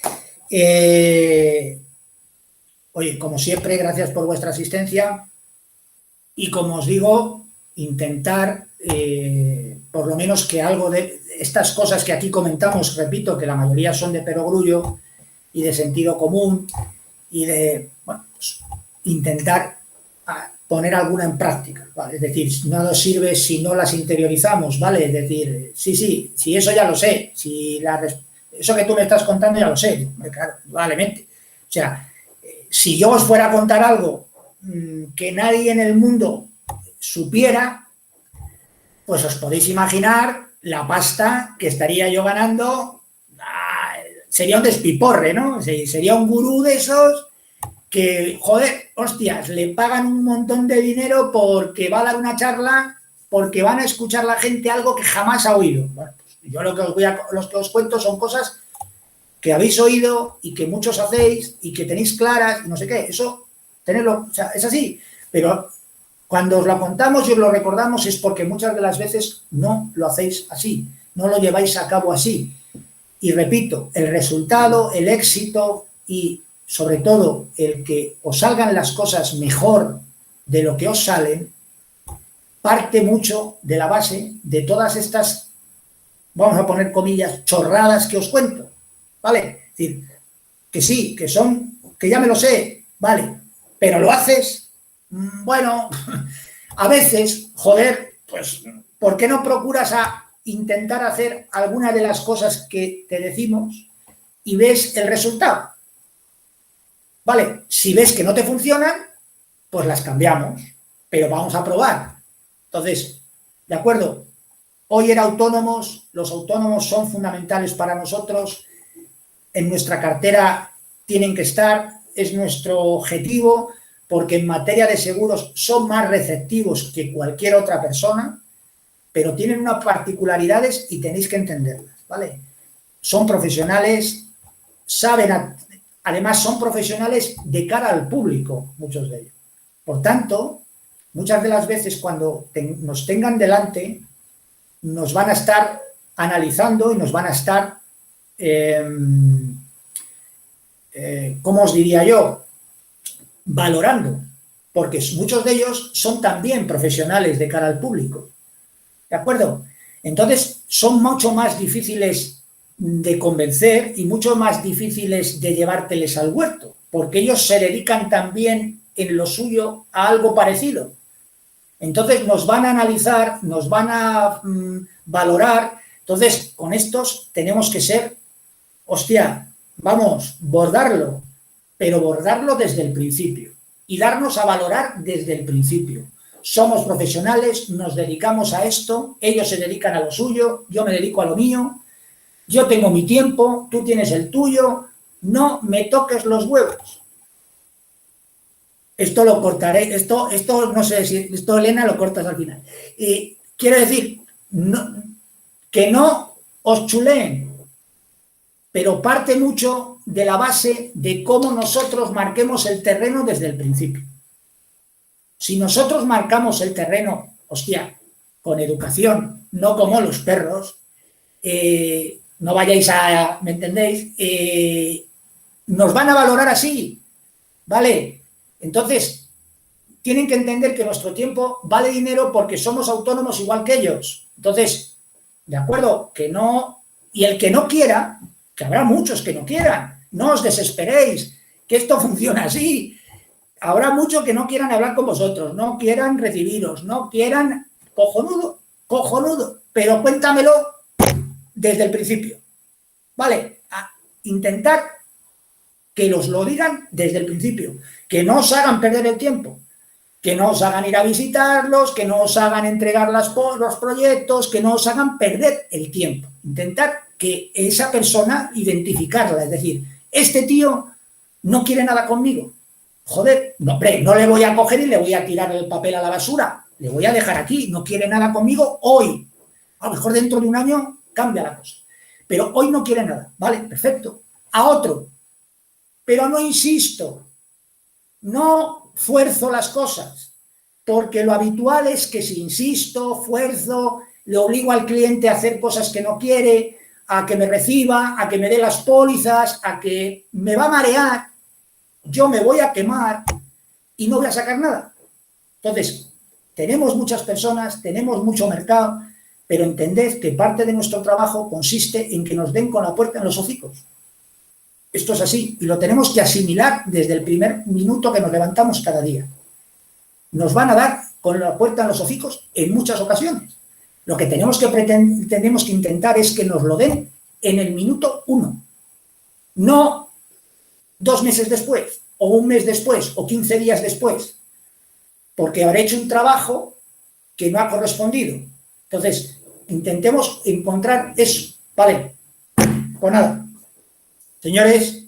Oye, como siempre, gracias por vuestra asistencia y, como os digo, intentar por lo menos que algo de estas cosas que aquí comentamos, repito, que la mayoría son de perogrullo y de sentido común y de, bueno, pues, intentar poner alguna en práctica, ¿vale? Es decir, no nos sirve si no las interiorizamos, ¿vale? Es decir, sí, eso ya lo sé, eso que tú me estás contando ya lo sé, claro, probablemente. O sea, si yo os fuera a contar algo que nadie en el mundo supiera, pues os podéis imaginar la pasta que estaría yo ganando. Sería un despiporre, ¿no? Sería un gurú de esos que, joder, hostias, le pagan un montón de dinero porque va a dar una charla, porque van a escuchar la gente algo que jamás ha oído. Bueno, pues yo lo que os cuento son cosas que habéis oído y que muchos hacéis y que tenéis claras y no sé qué. Eso, tenerlo, o sea, es así. Pero cuando os lo contamos y os lo recordamos es porque muchas de las veces no lo hacéis así, no lo lleváis a cabo así. Y repito, el resultado, el éxito y, sobre todo, el que os salgan las cosas mejor de lo que os salen, parte mucho de la base de todas estas, vamos a poner comillas, chorradas que os cuento, ¿vale? Es decir, que sí, que ya me lo sé, ¿vale? Pero lo haces, bueno, a veces, joder, pues, ¿por qué no procuras intentar hacer alguna de las cosas que te decimos y ves el resultado? Vale, si ves que no te funcionan, pues las cambiamos, pero vamos a probar. Entonces, ¿de acuerdo? Hoy era autónomos, los autónomos son fundamentales para nosotros, en nuestra cartera tienen que estar, es nuestro objetivo, porque en materia de seguros son más receptivos que cualquier otra persona, pero tienen unas particularidades y tenéis que entenderlas, ¿vale? Son profesionales, saben, además son profesionales de cara al público, muchos de ellos. Por tanto, muchas de las veces cuando nos tengan delante, nos van a estar analizando y nos van a estar, ¿cómo os diría yo? Valorando, porque muchos de ellos son también profesionales de cara al público. ¿De acuerdo? Entonces, son mucho más difíciles de convencer y mucho más difíciles de llevárteles al huerto, porque ellos se dedican también en lo suyo a algo parecido. Entonces, nos van a analizar, nos van a valorar. Entonces, con estos tenemos que ser, hostia, vamos, bordarlo, pero bordarlo desde el principio y darnos a valorar desde el principio. Somos profesionales, nos dedicamos a esto, ellos se dedican a lo suyo, yo me dedico a lo mío, yo tengo mi tiempo, tú tienes el tuyo, no me toques los huevos. Esto lo cortaré, esto no sé si, esto Elena lo cortas al final. Y quiero decir, que no os chuleen, pero parte mucho de la base de cómo nosotros marquemos el terreno desde el principio. Si nosotros marcamos el terreno, hostia, con educación, no como los perros, no vayáis a, ¿me entendéis? Nos van a valorar así, ¿vale? Entonces, tienen que entender que nuestro tiempo vale dinero porque somos autónomos igual que ellos. Entonces, ¿de acuerdo? Que no, y el que no quiera, que habrá muchos que no quieran, no os desesperéis, que esto funciona así. Habrá muchos que no quieran hablar con vosotros, no quieran recibiros, no quieran, cojonudo, cojonudo, pero cuéntamelo desde el principio. Vale, a intentar que os lo digan desde el principio, que no os hagan perder el tiempo, que no os hagan ir a visitarlos, que no os hagan entregar los proyectos, que no os hagan perder el tiempo. Intentar que esa persona identificarla, es decir, este tío no quiere nada conmigo. Joder, no, hombre, no le voy a coger y le voy a tirar el papel a la basura, le voy a dejar aquí, no quiere nada conmigo hoy. A lo mejor dentro de un año cambia la cosa, pero hoy no quiere nada, vale, perfecto. A otro, pero no insisto, no fuerzo las cosas, porque lo habitual es que si insisto, fuerzo, le obligo al cliente a hacer cosas que no quiere, a que me reciba, a que me dé las pólizas, a que me va a marear, yo me voy a quemar y no voy a sacar nada. Entonces, tenemos muchas personas, tenemos mucho mercado, pero entended que parte de nuestro trabajo consiste en que nos den con la puerta en los hocicos. Esto es así y lo tenemos que asimilar desde el primer minuto que nos levantamos cada día. Nos van a dar con la puerta en los hocicos en muchas ocasiones. Lo que tenemos que intentar es que nos lo den en el minuto 1. No 2 meses después, o 1 mes después, o 15 días después, porque habré hecho un trabajo que no ha correspondido. Entonces, intentemos encontrar eso. Vale, pues nada. Señores,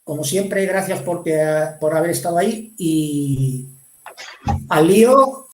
como siempre, gracias por haber estado ahí y al lío